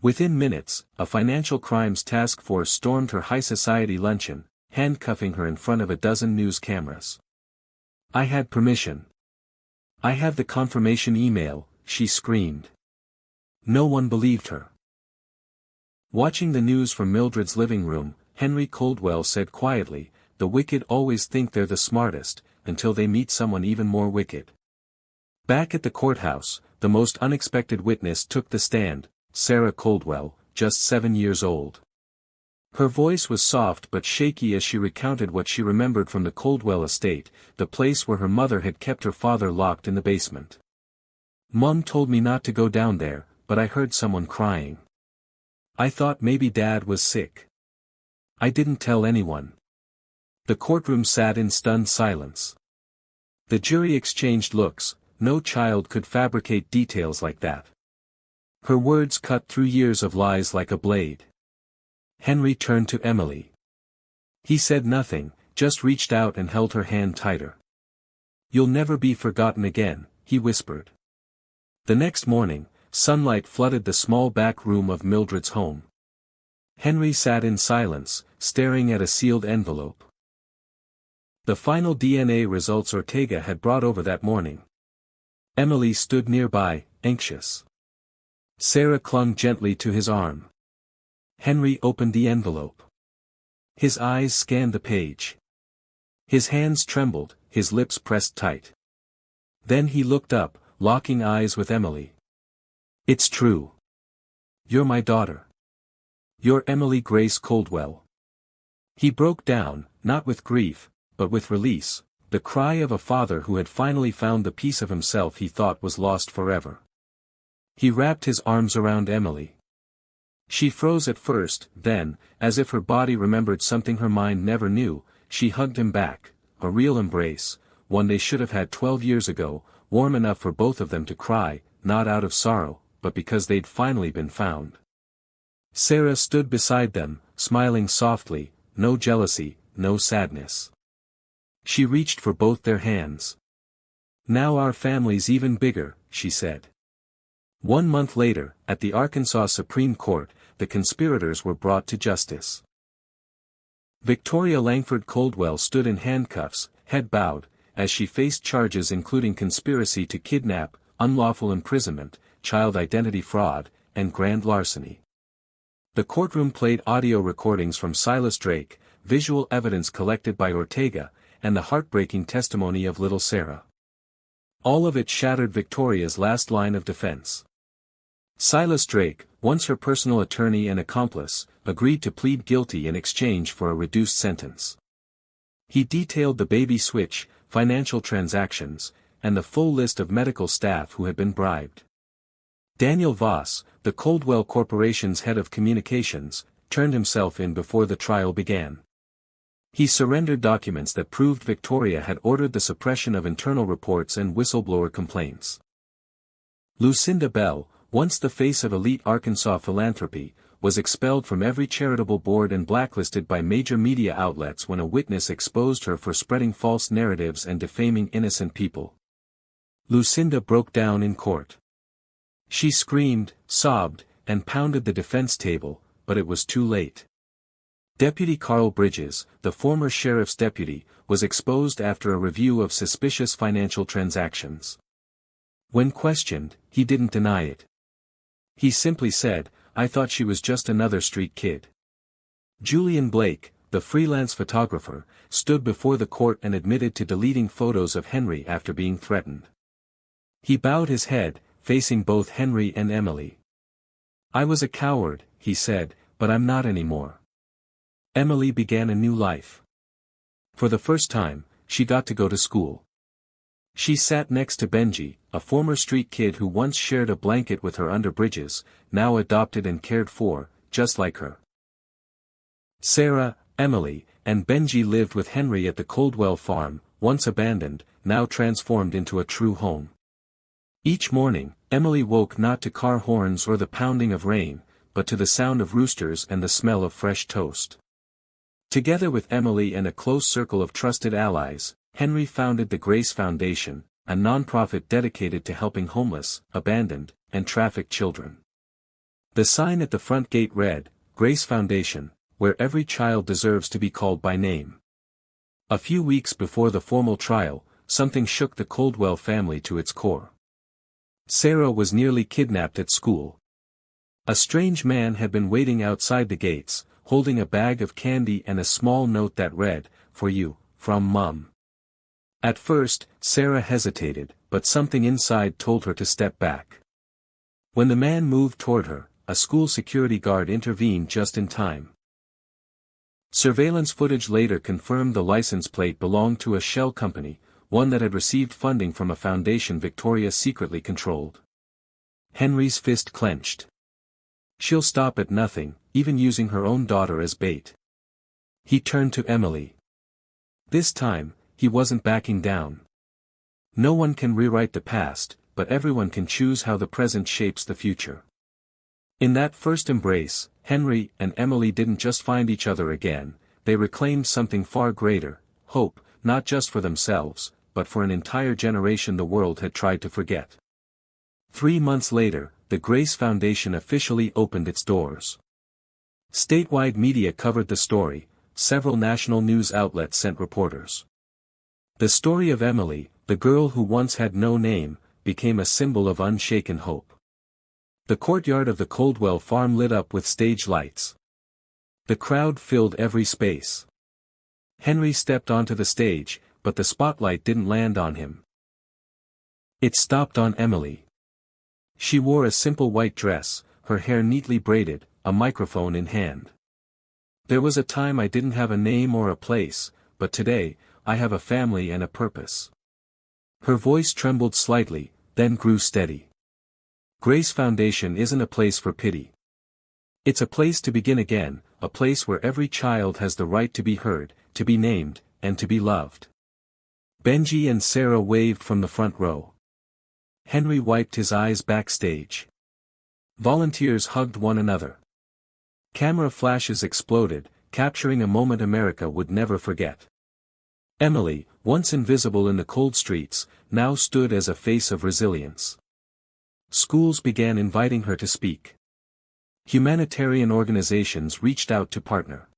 A: Within minutes, a financial crimes task force stormed her high society luncheon, handcuffing her in front of a dozen news cameras. "I had permission. I have the confirmation email," she screamed. No one believed her. Watching the news from Mildred's living room, Henry Coldwell said quietly, "The wicked always think they're the smartest, until they meet someone even more wicked." Back at the courthouse, the most unexpected witness took the stand, Sarah Coldwell, just 7 years old. Her voice was soft but shaky as she recounted what she remembered from the Coldwell estate, the place where her mother had kept her father locked in the basement. "Mom told me not to go down there, but I heard someone crying. I thought maybe Dad was sick. I didn't tell anyone." The courtroom sat in stunned silence. The jury exchanged looks. No child could fabricate details like that. Her words cut through years of lies like a blade. Henry turned to Emily. He said nothing, just reached out and held her hand tighter. "You'll never be forgotten again," he whispered. The next morning, sunlight flooded the small back room of Mildred's home. Henry sat in silence, staring at a sealed envelope. The final DNA results Ortega had brought over that morning. Emily stood nearby, anxious. Sarah clung gently to his arm. Henry opened the envelope. His eyes scanned the page. His hands trembled, his lips pressed tight. Then he looked up, locking eyes with Emily. "It's true. You're my daughter. You're Emily Grace Coldwell." He broke down, not with grief, but with release, the cry of a father who had finally found the piece of himself he thought was lost forever. He wrapped his arms around Emily. She froze at first, then, as if her body remembered something her mind never knew, she hugged him back, a real embrace, one they should have had 12 years ago, warm enough for both of them to cry, not out of sorrow, but because they'd finally been found. Sarah stood beside them, smiling softly, no jealousy, no sadness. She reached for both their hands. "Now our family's even bigger," she said. 1 month later, at the Arkansas Supreme Court, the conspirators were brought to justice. Victoria Langford Coldwell stood in handcuffs, head bowed, as she faced charges including conspiracy to kidnap, unlawful imprisonment, child identity fraud, and grand larceny. The courtroom played audio recordings from Silas Drake, visual evidence collected by Ortega, and the heartbreaking testimony of little Sarah. All of it shattered Victoria's last line of defense. Silas Drake, once her personal attorney and accomplice, agreed to plead guilty in exchange for a reduced sentence. He detailed the baby switch, financial transactions, and the full list of medical staff who had been bribed. Daniel Voss, the Coldwell Corporation's head of communications, turned himself in before the trial began. He surrendered documents that proved Victoria had ordered the suppression of internal reports and whistleblower complaints. Lucinda Bell, once the face of elite Arkansas philanthropy, was expelled from every charitable board and blacklisted by major media outlets when a witness exposed her for spreading false narratives and defaming innocent people. Lucinda broke down in court. She screamed, sobbed, and pounded the defense table, but it was too late. Deputy Carl Bridges, the former sheriff's deputy, was exposed after a review of suspicious financial transactions. When questioned, he didn't deny it. He simply said, "I thought she was just another street kid." Julian Blake, the freelance photographer, stood before the court and admitted to deleting photos of Henry after being threatened. He bowed his head, facing both Henry and Emily. "I was a coward," he said, "but I'm not anymore." Emily began a new life. For the first time, she got to go to school. She sat next to Benji, a former street kid who once shared a blanket with her under Bridges, now adopted and cared for, just like her. Sarah, Emily, and Benji lived with Henry at the Coldwell farm, once abandoned, now transformed into a true home. Each morning, Emily woke not to car horns or the pounding of rain, but to the sound of roosters and the smell of fresh toast. Together with Emily and a close circle of trusted allies, Henry founded the Grace Foundation, a nonprofit dedicated to helping homeless, abandoned, and trafficked children. The sign at the front gate read, "Grace Foundation, where every child deserves to be called by name. A few weeks before the formal trial, something shook the Coldwell family to its core. Sarah was nearly kidnapped at school. A strange man had been waiting outside the gates, holding a bag of candy and a small note that read, "For you, from Mom." At first, Sarah hesitated, but something inside told her to step back. When the man moved toward her, a school security guard intervened just in time. Surveillance footage later confirmed the license plate belonged to a shell company, one that had received funding from a foundation Victoria secretly controlled. Henry's fist clenched. She'll stop at nothing, even using her own daughter as bait. He turned to Emily. This time, he wasn't backing down. No one can rewrite the past, but everyone can choose how the present shapes the future. In that first embrace, Henry and Emily didn't just find each other again, they reclaimed something far greater, hope, not just for themselves, but for an entire generation the world had tried to forget. 3 months later, the Grace Foundation officially opened its doors. Statewide media covered the story, several national news outlets sent reporters. The story of Emily, the girl who once had no name, became a symbol of unshaken hope. The courtyard of the Coldwell farm lit up with stage lights. The crowd filled every space. Henry stepped onto the stage, but the spotlight didn't land on him. It stopped on Emily. She wore a simple white dress, her hair neatly braided, a microphone in hand. "There was a time I didn't have a name or a place, but today, I have a family and a purpose." Her voice trembled slightly, then grew steady. Grace Foundation isn't a place for pity. It's a place to begin again, a place where every child has the right to be heard, to be named, and to be loved. Benji and Sarah waved from the front row. Henry wiped his eyes backstage. Volunteers hugged one another. Camera flashes exploded, capturing a moment America would never forget. Emily, once invisible in the cold streets, now stood as a face of resilience. Schools began inviting her to speak. Humanitarian organizations reached out to partner.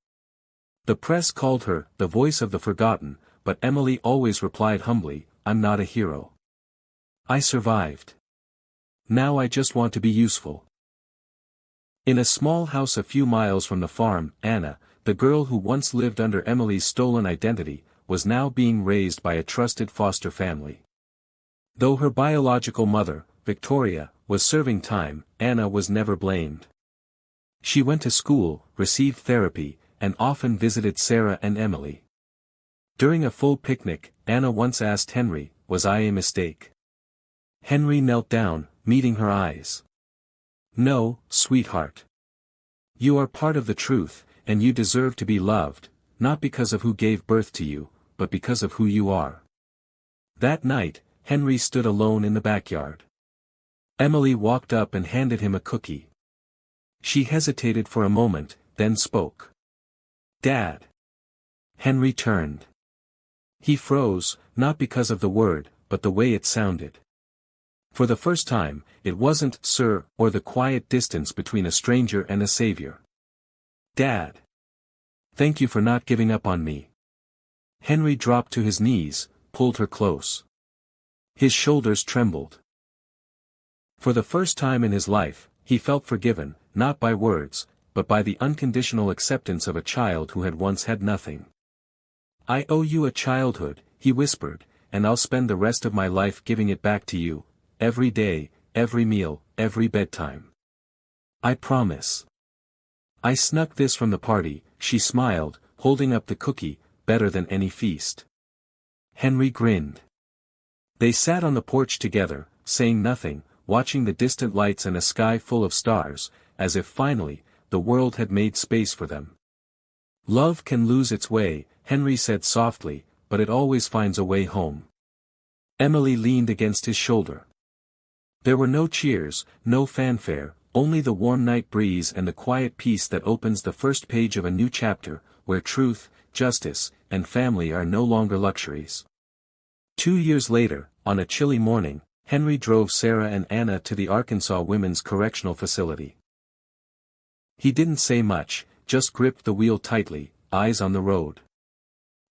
A: The press called her the voice of the forgotten, but Emily always replied humbly, "I'm not a hero. I survived. Now I just want to be useful." In a small house a few miles from the farm, Anna, the girl who once lived under Emily's stolen identity, was now being raised by a trusted foster family. Though her biological mother, Victoria, was serving time, Anna was never blamed. She went to school, received therapy, and often visited Sarah and Emily. During a full picnic, Anna once asked Henry, "Was I a mistake?" Henry knelt down, meeting her eyes. "No, sweetheart. You are part of the truth, and you deserve to be loved, not because of who gave birth to you, but because of who you are." That night, Henry stood alone in the backyard. Emily walked up and handed him a cookie. She hesitated for a moment, then spoke. "Dad." Henry turned. He froze, not because of the word, but the way it sounded. For the first time, it wasn't "sir" or the quiet distance between a stranger and a savior. "Dad. Thank you for not giving up on me." Henry dropped to his knees, pulled her close. His shoulders trembled. For the first time in his life, he felt forgiven, not by words, but by the unconditional acceptance of a child who had once had nothing. "I owe you a childhood," he whispered, "and I'll spend the rest of my life giving it back to you, every day, every meal, every bedtime. I promise." "I snuck this from the party," she smiled, holding up the cookie, "better than any feast." Henry grinned. They sat on the porch together, saying nothing, watching the distant lights and a sky full of stars, as if finally, the world had made space for them. "Love can lose its way," Henry said softly, "but it always finds a way home." Emily leaned against his shoulder. There were no cheers, no fanfare, only the warm night breeze and the quiet peace that opens the first page of a new chapter, where truth, justice, and family are no longer luxuries. 2 years later, on a chilly morning, Henry drove Sarah and Anna to the Arkansas Women's Correctional Facility. He didn't say much, just gripped the wheel tightly, eyes on the road.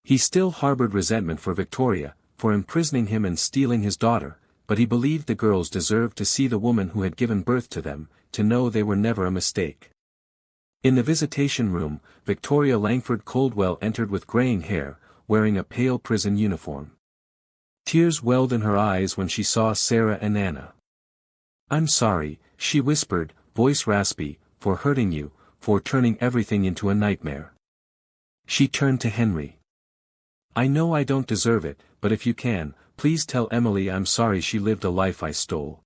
A: He still harbored resentment for Victoria, for imprisoning him and stealing his daughter, but he believed the girls deserved to see the woman who had given birth to them, to know they were never a mistake. In the visitation room, Victoria Langford Coldwell entered with graying hair, wearing a pale prison uniform. Tears welled in her eyes when she saw Sarah and Anna. "I'm sorry," she whispered, voice raspy, "for hurting you, for turning everything into a nightmare." She turned to Henry. "I know I don't deserve it, but if you can, please tell Emily I'm sorry she lived a life I stole."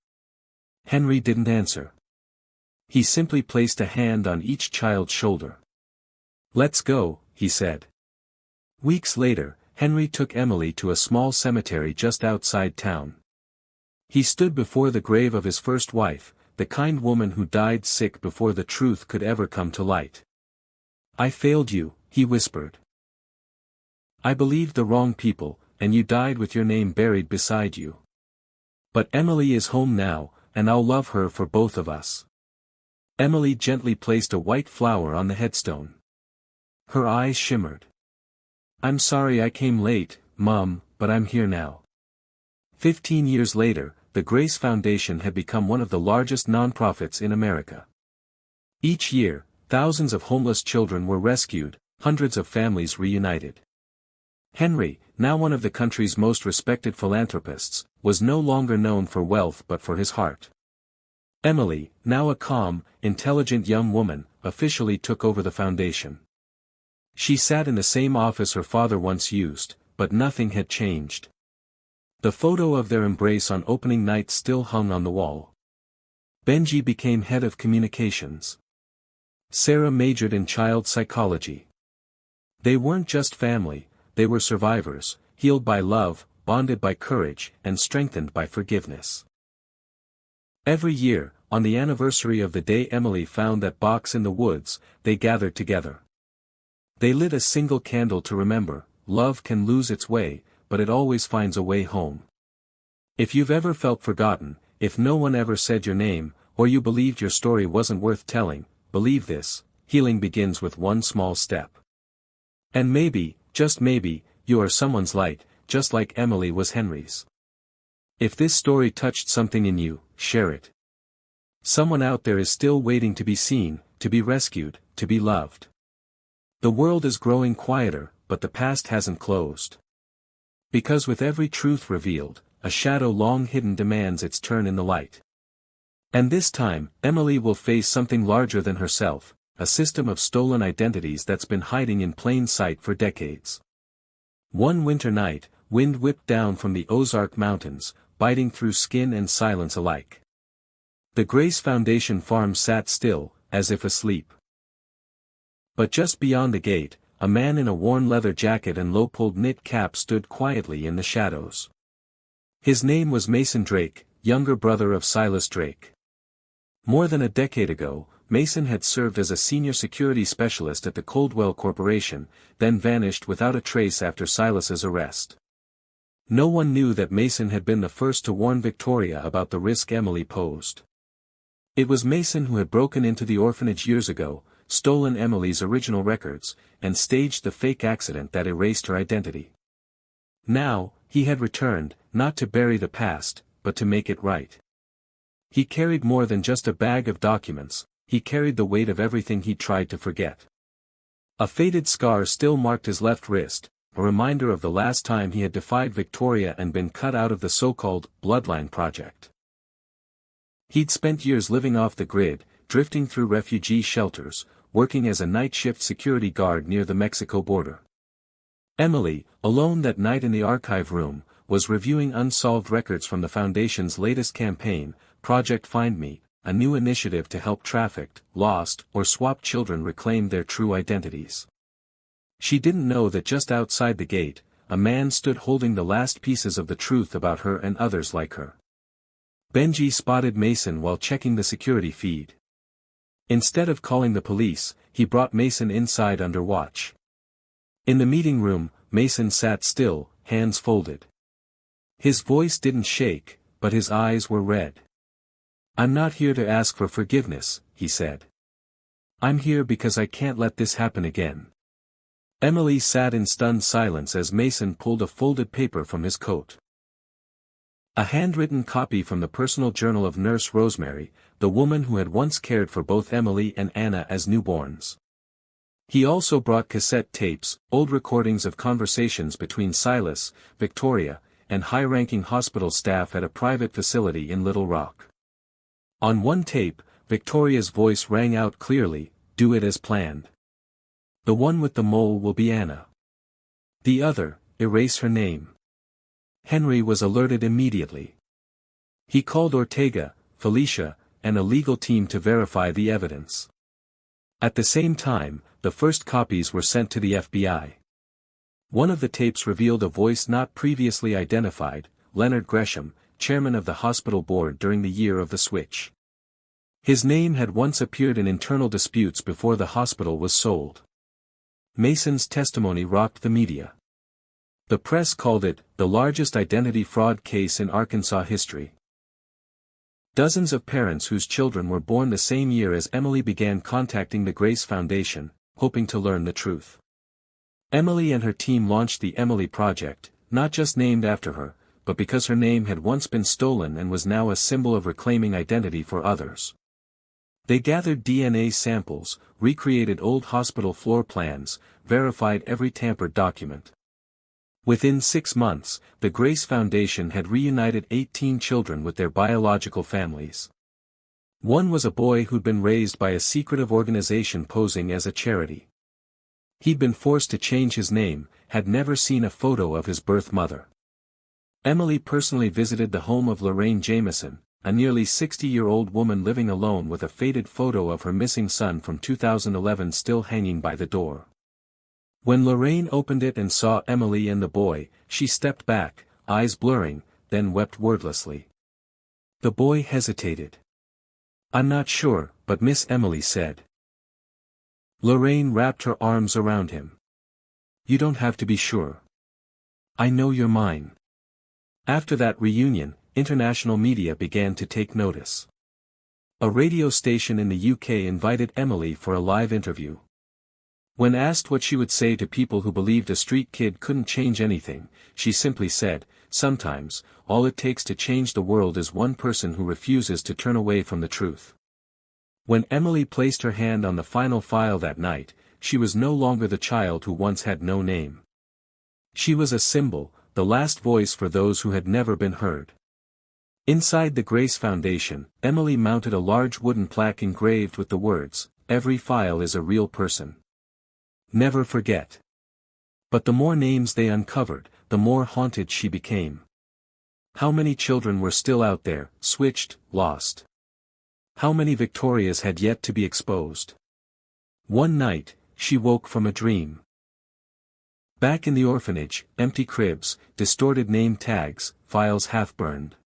A: Henry didn't answer. He simply placed a hand on each child's shoulder. "Let's go," he said. Weeks later, Henry took Emily to a small cemetery just outside town. He stood before the grave of his first wife, the kind woman who died sick before the truth could ever come to light. "I failed you," he whispered. "I believed the wrong people, and you died with your name buried beside you. But Emily is home now, and I'll love her for both of us." Emily gently placed a white flower on the headstone. Her eyes shimmered. "I'm sorry I came late, Mum, but I'm here now." 15 years later, the Grace Foundation had become one of the largest nonprofits in America. Each year, thousands of homeless children were rescued, hundreds of families reunited. Henry, now one of the country's most respected philanthropists, was no longer known for wealth but for his heart. Emily, now a calm, intelligent young woman, officially took over the foundation. She sat in the same office her father once used, but nothing had changed. The photo of their embrace on opening night still hung on the wall. Benji became head of communications. Sarah majored in child psychology. They weren't just family, they were survivors, healed by love, bonded by courage, and strengthened by forgiveness. Every year, on the anniversary of the day Emily found that box in the woods, they gathered together. They lit a single candle to remember, love can lose its way, but it always finds a way home. If you've ever felt forgotten, if no one ever said your name, or you believed your story wasn't worth telling, believe this, healing begins with one small step. And maybe, just maybe, you are someone's light, just like Emily was Henry's. If this story touched something in you, share it. Someone out there is still waiting to be seen, to be rescued, to be loved. The world is growing quieter, but the past hasn't closed. Because with every truth revealed, a shadow long hidden demands its turn in the light. And this time, Emily will face something larger than herself, a system of stolen identities that's been hiding in plain sight for decades. One winter night, wind whipped down from the Ozark Mountains, biting through skin and silence alike. The Grace Foundation farm sat still, as if asleep. But just beyond the gate, a man in a worn leather jacket and low-pulled knit cap stood quietly in the shadows. His name was Mason Drake, younger brother of Silas Drake. More than a decade ago, Mason had served as a senior security specialist at the Coldwell Corporation, then vanished without a trace after Silas's arrest. No one knew that Mason had been the first to warn Victoria about the risk Emily posed. It was Mason who had broken into the orphanage years ago, stolen Emily's original records, and staged the fake accident that erased her identity. Now, he had returned, not to bury the past, but to make it right. He carried more than just a bag of documents, he carried the weight of everything he tried to forget. A faded scar still marked his left wrist, a reminder of the last time he had defied Victoria and been cut out of the so-called Bloodline Project. He'd spent years living off the grid, drifting through refugee shelters, working as a night shift security guard near the Mexico border. Emily, alone that night in the archive room, was reviewing unsolved records from the Foundation's latest campaign, Project Find Me, a new initiative to help trafficked, lost, or swapped children reclaim their true identities. She didn't know that just outside the gate, a man stood holding the last pieces of the truth about her and others like her. Benji spotted Mason while checking the security feed. Instead of calling the police, he brought Mason inside under watch. In the meeting room, Mason sat still, hands folded. His voice didn't shake, but his eyes were red. "I'm not here to ask for forgiveness," he said. I'm here because I can't let this happen again. Emily sat in stunned silence as Mason pulled a folded paper from his coat. A handwritten copy from the personal journal of Nurse Rosemary, the woman who had once cared for both Emily and Anna as newborns. He also brought cassette tapes, old recordings of conversations between Silas, Victoria, and high-ranking hospital staff at a private facility in Little Rock. On one tape, Victoria's voice rang out clearly, "Do it as planned. The one with the mole will be Anna. The other, erase her name." Henry was alerted immediately. He called Ortega, Felicia, and a legal team to verify the evidence. At the same time, the first copies were sent to the FBI. One of the tapes revealed a voice not previously identified, Leonard Gresham, chairman of the hospital board during the year of the switch. His name had once appeared in internal disputes before the hospital was sold. Mason's testimony rocked the media. The press called it the largest identity fraud case in Arkansas history. Dozens of parents whose children were born the same year as Emily began contacting the Grace Foundation, hoping to learn the truth. Emily and her team launched the Emily Project, not just named after her, but because her name had once been stolen and was now a symbol of reclaiming identity for others. They gathered DNA samples, recreated old hospital floor plans, verified every tampered document. Within 6 months, the Grace Foundation had reunited 18 children with their biological families. One was a boy who'd been raised by a secretive organization posing as a charity. He'd been forced to change his name, had never seen a photo of his birth mother. Emily personally visited the home of Lorraine Jameson, a nearly 60-year-old woman living alone with a faded photo of her missing son from 2011 still hanging by the door. When Lorraine opened it and saw Emily and the boy, she stepped back, eyes blurring, then wept wordlessly. The boy hesitated. "I'm not sure," but Miss Emily said. Lorraine wrapped her arms around him. "You don't have to be sure. I know you're mine." After that reunion, international media began to take notice. A radio station in the UK invited Emily for a live interview. When asked what she would say to people who believed a street kid couldn't change anything, she simply said, "Sometimes, all it takes to change the world is one person who refuses to turn away from the truth." When Emily placed her hand on the final file that night, she was no longer the child who once had no name. She was a symbol, the last voice for those who had never been heard. Inside the Grace Foundation, Emily mounted a large wooden plaque engraved with the words, "Every file is a real person. Never forget." But the more names they uncovered, the more haunted she became. How many children were still out there, switched, lost? How many Victorias had yet to be exposed? One night, she woke from a dream. Back in the orphanage, empty cribs, distorted name tags, files half burned.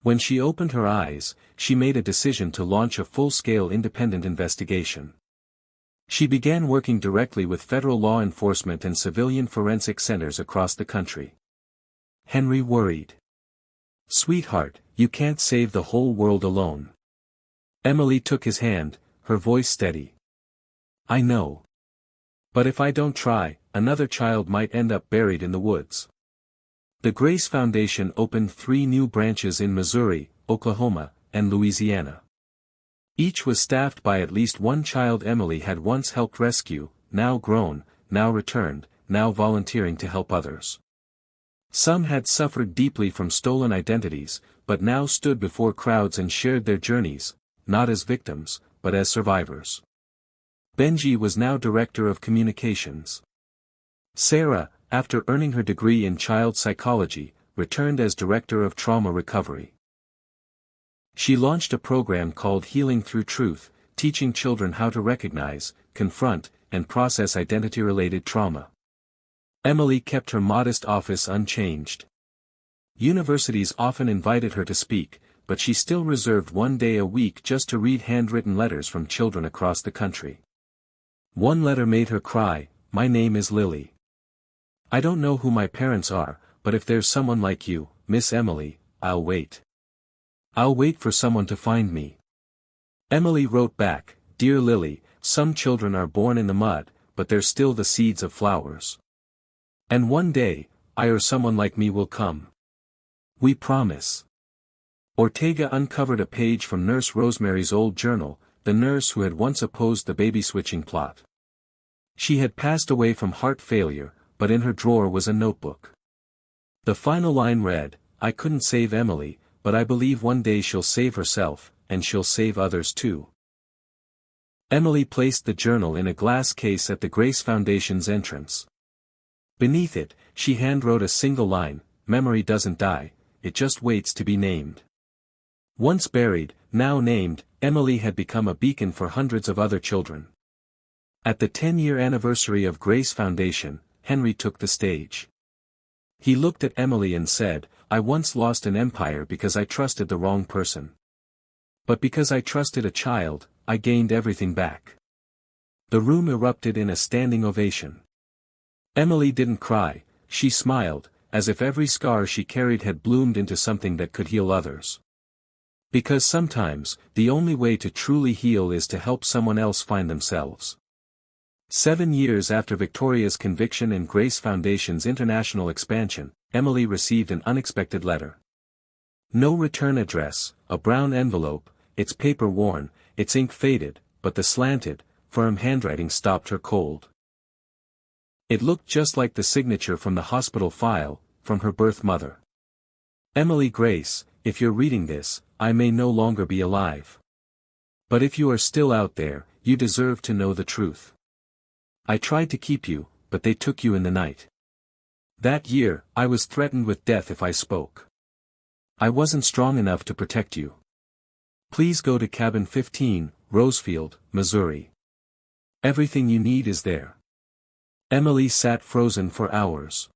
A: When she opened her eyes, she made a decision to launch a full-scale independent investigation. She began working directly with federal law enforcement and civilian forensic centers across the country. Henry worried. "Sweetheart, you can't save the whole world alone." Emily took his hand, her voice steady. "I know. But if I don't try, another child might end up buried in the woods." The Grace Foundation opened 3 new branches in Missouri, Oklahoma, and Louisiana. Each was staffed by at least one child Emily had once helped rescue, now grown, now returned, now volunteering to help others. Some had suffered deeply from stolen identities, but now stood before crowds and shared their journeys, not as victims, but as survivors. Benji was now director of communications. Sarah, after earning her degree in child psychology, returned as director of trauma recovery. She launched a program called Healing Through Truth, teaching children how to recognize, confront, and process identity-related trauma. Emily kept her modest office unchanged. Universities often invited her to speak, but she still reserved one day a week just to read handwritten letters from children across the country. One letter made her cry, "My name is Lily. I don't know who my parents are, but if there's someone like you, Miss Emily, I'll wait. I'll wait for someone to find me." Emily wrote back, "Dear Lily, some children are born in the mud, but they're still the seeds of flowers. And one day, I or someone like me will come. We promise. Ortega uncovered a page from Nurse Rosemary's old journal, the nurse who had once opposed the baby-switching plot. She had passed away from heart failure, but in her drawer was a notebook. The final line read, "I couldn't save Emily, but I believe one day she'll save herself, and she'll save others too." Emily placed the journal in a glass case at the Grace Foundation's entrance. Beneath it, she handwrote a single line, "Memory doesn't die, it just waits to be named." Once buried, now named, Emily had become a beacon for hundreds of other children. At the 10-year anniversary of Grace Foundation, Henry took the stage. He looked at Emily and said, "I once lost an empire because I trusted the wrong person. But because I trusted a child, I gained everything back." The room erupted in a standing ovation. Emily didn't cry, she smiled, as if every scar she carried had bloomed into something that could heal others. Because sometimes, the only way to truly heal is to help someone else find themselves. 7 years after Victoria's conviction and Grace Foundation's international expansion, Emily received an unexpected letter. No return address, a brown envelope, its paper worn, its ink faded, but the slanted, firm handwriting stopped her cold. It looked just like the signature from the hospital file, from her birth mother. "Emily Grace, if you're reading this, I may no longer be alive. But if you are still out there, you deserve to know the truth. I tried to keep you, but they took you in the night. That year, I was threatened with death if I spoke. I wasn't strong enough to protect you. Please go to cabin 15, Rosefield, Missouri. Everything you need is there." Emily sat frozen for hours.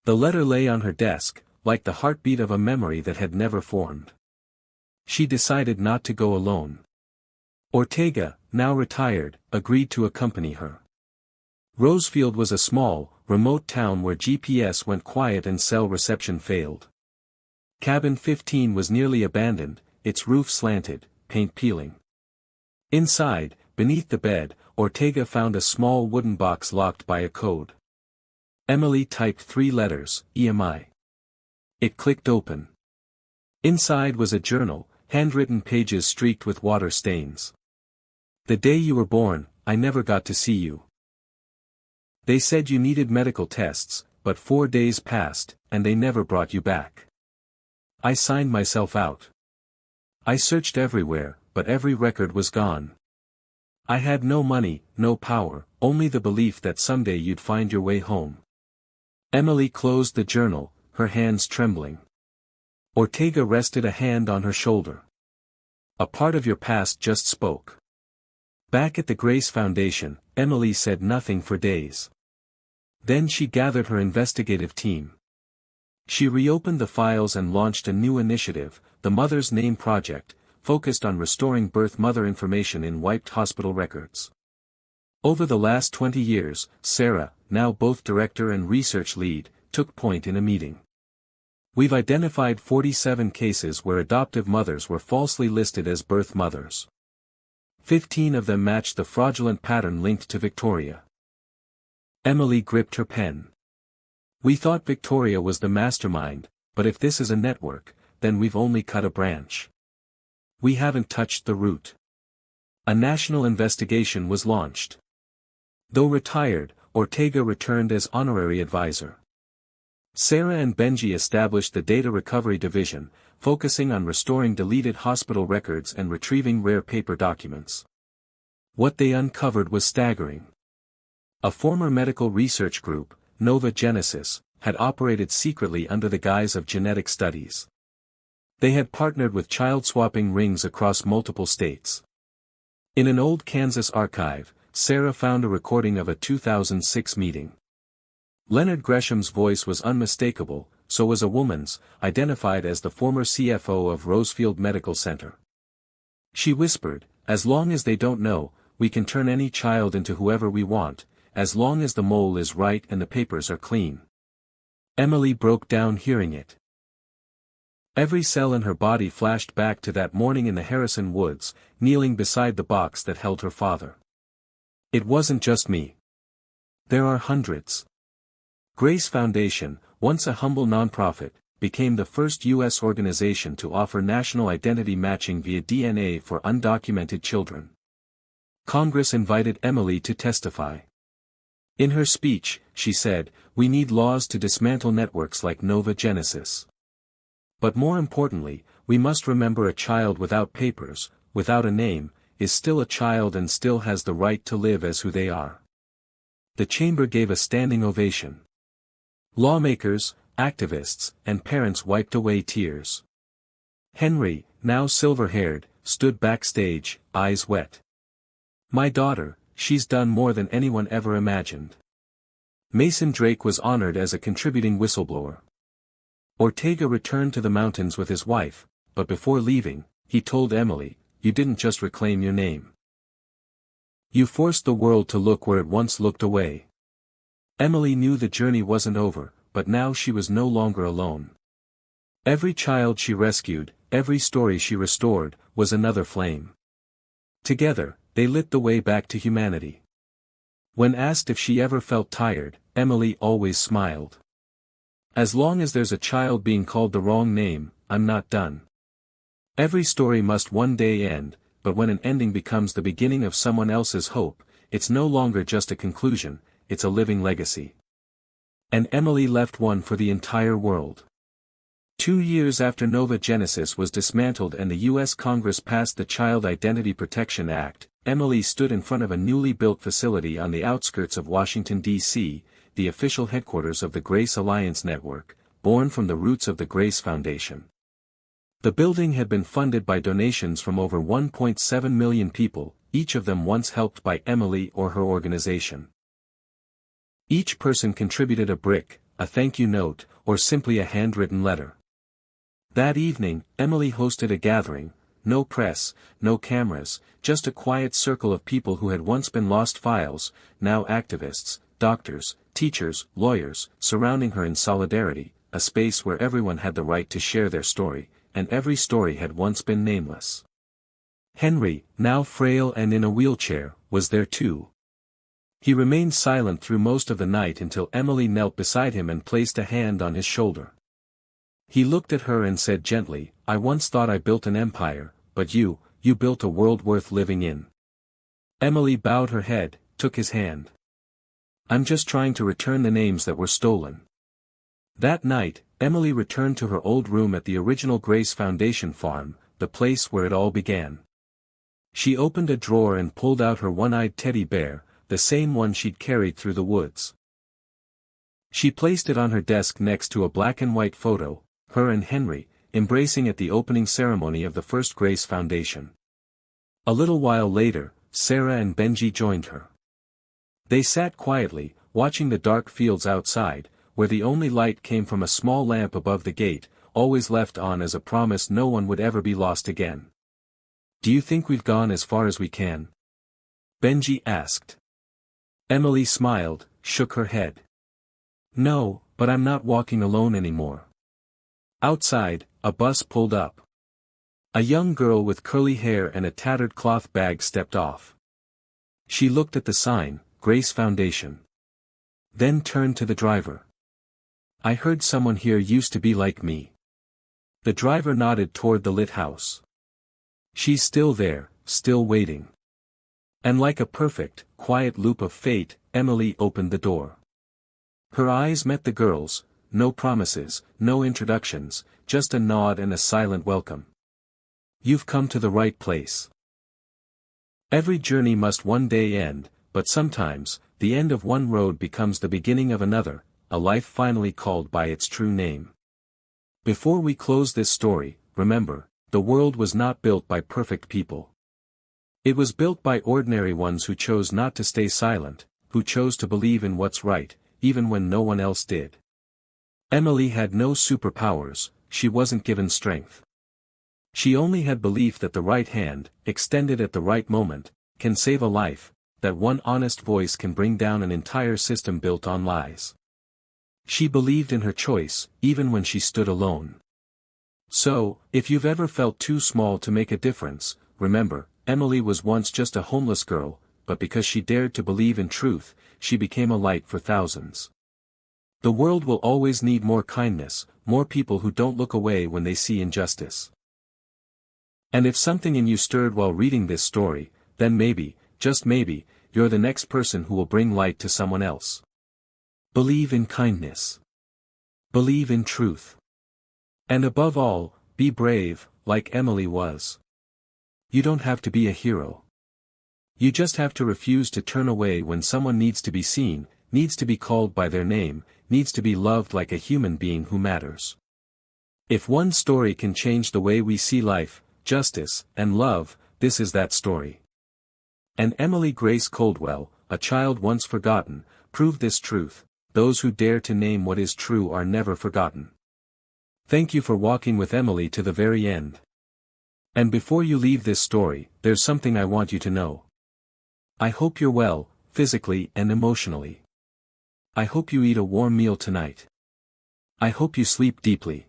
A: The letter lay on her desk, like the heartbeat of a memory that had never formed. She decided not to go alone. Ortega, now retired, agreed to accompany her. Rosefield was a small, remote town where GPS went quiet and cell reception failed. Cabin 15 was nearly abandoned, its roof slanted, paint peeling. Inside, beneath the bed, Ortega found a small wooden box locked by a code. Emily typed 3 letters, EMI. It clicked open. Inside was a journal, handwritten pages streaked with water stains. "The day you were born, I never got to see you. They said you needed medical tests, but 4 days passed, and they never brought you back. I signed myself out. I searched everywhere, but every record was gone. I had no money, no power, only the belief that someday you'd find your way home." Emily closed the journal, her hands trembling. Ortega rested a hand on her shoulder. "A part of your past just spoke." Back at the Grace Foundation, Emily said nothing for days. Then she gathered her investigative team. She reopened the files and launched a new initiative, the Mother's Name Project, focused on restoring birth mother information in wiped hospital records. Over the last 20 years, Sarah, now both director and research lead, took point in a meeting. "We've identified 47 cases where adoptive mothers were falsely listed as birth mothers. 15 of them matched the fraudulent pattern linked to Victoria." Emily gripped her pen. "We thought Victoria was the mastermind, but if this is a network, then we've only cut a branch. We haven't touched the root." A national investigation was launched. Though retired, Ortega returned as honorary advisor. Sarah and Benji established the Data Recovery Division, focusing on restoring deleted hospital records and retrieving rare paper documents. What they uncovered was staggering. A former medical research group, Nova Genesis, had operated secretly under the guise of genetic studies. They had partnered with child-swapping rings across multiple states. In an old Kansas archive, Sarah found a recording of a 2006 meeting. Leonard Gresham's voice was unmistakable, so was a woman's, identified as the former CFO of Rosefield Medical Center. She whispered, "As long as they don't know, we can turn any child into whoever we want, as long as the mole is right and the papers are clean." Emily broke down hearing it. Every cell in her body flashed back to that morning in the Harrison Woods, kneeling beside the box that held her father. It wasn't just me. There are hundreds. Grace Foundation, once a humble nonprofit, became the first U.S. organization to offer national identity matching via DNA for undocumented children. Congress invited Emily to testify. In her speech, she said, "We need laws to dismantle networks like Nova Genesis. But more importantly, we must remember a child without papers, without a name, is still a child and still has the right to live as who they are." The chamber gave a standing ovation. Lawmakers, activists, and parents wiped away tears. Henry, now silver-haired, stood backstage, eyes wet. "My daughter, she's done more than anyone ever imagined." Mason Drake was honored as a contributing whistleblower. Ortega returned to the mountains with his wife, but before leaving, he told Emily, "You didn't just reclaim your name. You forced the world to look where it once looked away." Emily knew the journey wasn't over, but now she was no longer alone. Every child she rescued, every story she restored, was another flame. Together, they lit the way back to humanity. When asked if she ever felt tired, Emily always smiled. "As long as there's a child being called the wrong name, I'm not done. Every story must one day end, but when an ending becomes the beginning of someone else's hope, it's no longer just a conclusion, it's a living legacy." And Emily left one for the entire world. 2 years after Nova Genesis was dismantled and the U.S. Congress passed the Child Identity Protection Act, Emily stood in front of a newly built facility on the outskirts of Washington, D.C., the official headquarters of the Grace Alliance Network, born from the roots of the Grace Foundation. The building had been funded by donations from over 1.7 million people, each of them once helped by Emily or her organization. Each person contributed a brick, a thank you note, or simply a handwritten letter. That evening, Emily hosted a gathering, no press, no cameras, just a quiet circle of people who had once been lost files, now activists, doctors, teachers, lawyers, surrounding her in solidarity, a space where everyone had the right to share their story, and every story had once been nameless. Henry, now frail and in a wheelchair, was there too. He remained silent through most of the night until Emily knelt beside him and placed a hand on his shoulder. He looked at her and said gently, "I once thought I built an empire, but you built a world worth living in." Emily bowed her head, took his hand. "I'm just trying to return the names that were stolen." That night, Emily returned to her old room at the original Grace Foundation farm, the place where it all began. She opened a drawer and pulled out her one-eyed teddy bear, the same one she'd carried through the woods. She placed it on her desk next to a black-and-white photo, her and Henry, embracing at the opening ceremony of the first Grace Foundation. A little while later, Sarah and Benji joined her. They sat quietly, watching the dark fields outside, where the only light came from a small lamp above the gate, always left on as a promise no one would ever be lost again. "Do you think we've gone as far as we can?" Benji asked. Emily smiled, shook her head. "No, but I'm not walking alone anymore." Outside, a bus pulled up. A young girl with curly hair and a tattered cloth bag stepped off. She looked at the sign, Grace Foundation. Then turned to the driver. "I heard someone here used to be like me." The driver nodded toward the lit house. "She's still there, still waiting." And like a perfect, quiet loop of fate, Emily opened the door. Her eyes met the girl's, no promises, no introductions, just a nod and a silent welcome. "You've come to the right place." Every journey must one day end, but sometimes, the end of one road becomes the beginning of another, a life finally called by its true name. Before we close this story, remember, the world was not built by perfect people. It was built by ordinary ones who chose not to stay silent, who chose to believe in what's right, even when no one else did. Emily had no superpowers, she wasn't given strength. She only had belief that the right hand, extended at the right moment, can save a life, that one honest voice can bring down an entire system built on lies. She believed in her choice, even when she stood alone. So, if you've ever felt too small to make a difference, remember, Emily was once just a homeless girl, but because she dared to believe in truth, she became a light for thousands. The world will always need more kindness, more people who don't look away when they see injustice. And if something in you stirred while reading this story, then maybe, just maybe, you're the next person who will bring light to someone else. Believe in kindness. Believe in truth. And above all, be brave, like Emily was. You don't have to be a hero. You just have to refuse to turn away when someone needs to be seen, needs to be called by their name, needs to be loved like a human being who matters. If one story can change the way we see life, justice, and love, this is that story. And Emily Grace Coldwell, a child once forgotten, proved this truth: those who dare to name what is true are never forgotten. Thank you for walking with Emily to the very end. And before you leave this story, there's something I want you to know. I hope you're well, physically and emotionally. I hope you eat a warm meal tonight. I hope you sleep deeply.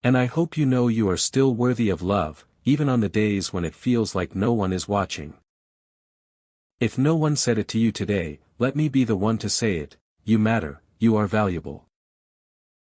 A: And I hope you know you are still worthy of love, even on the days when it feels like no one is watching. If no one said it to you today, let me be the one to say it: you matter, you are valuable.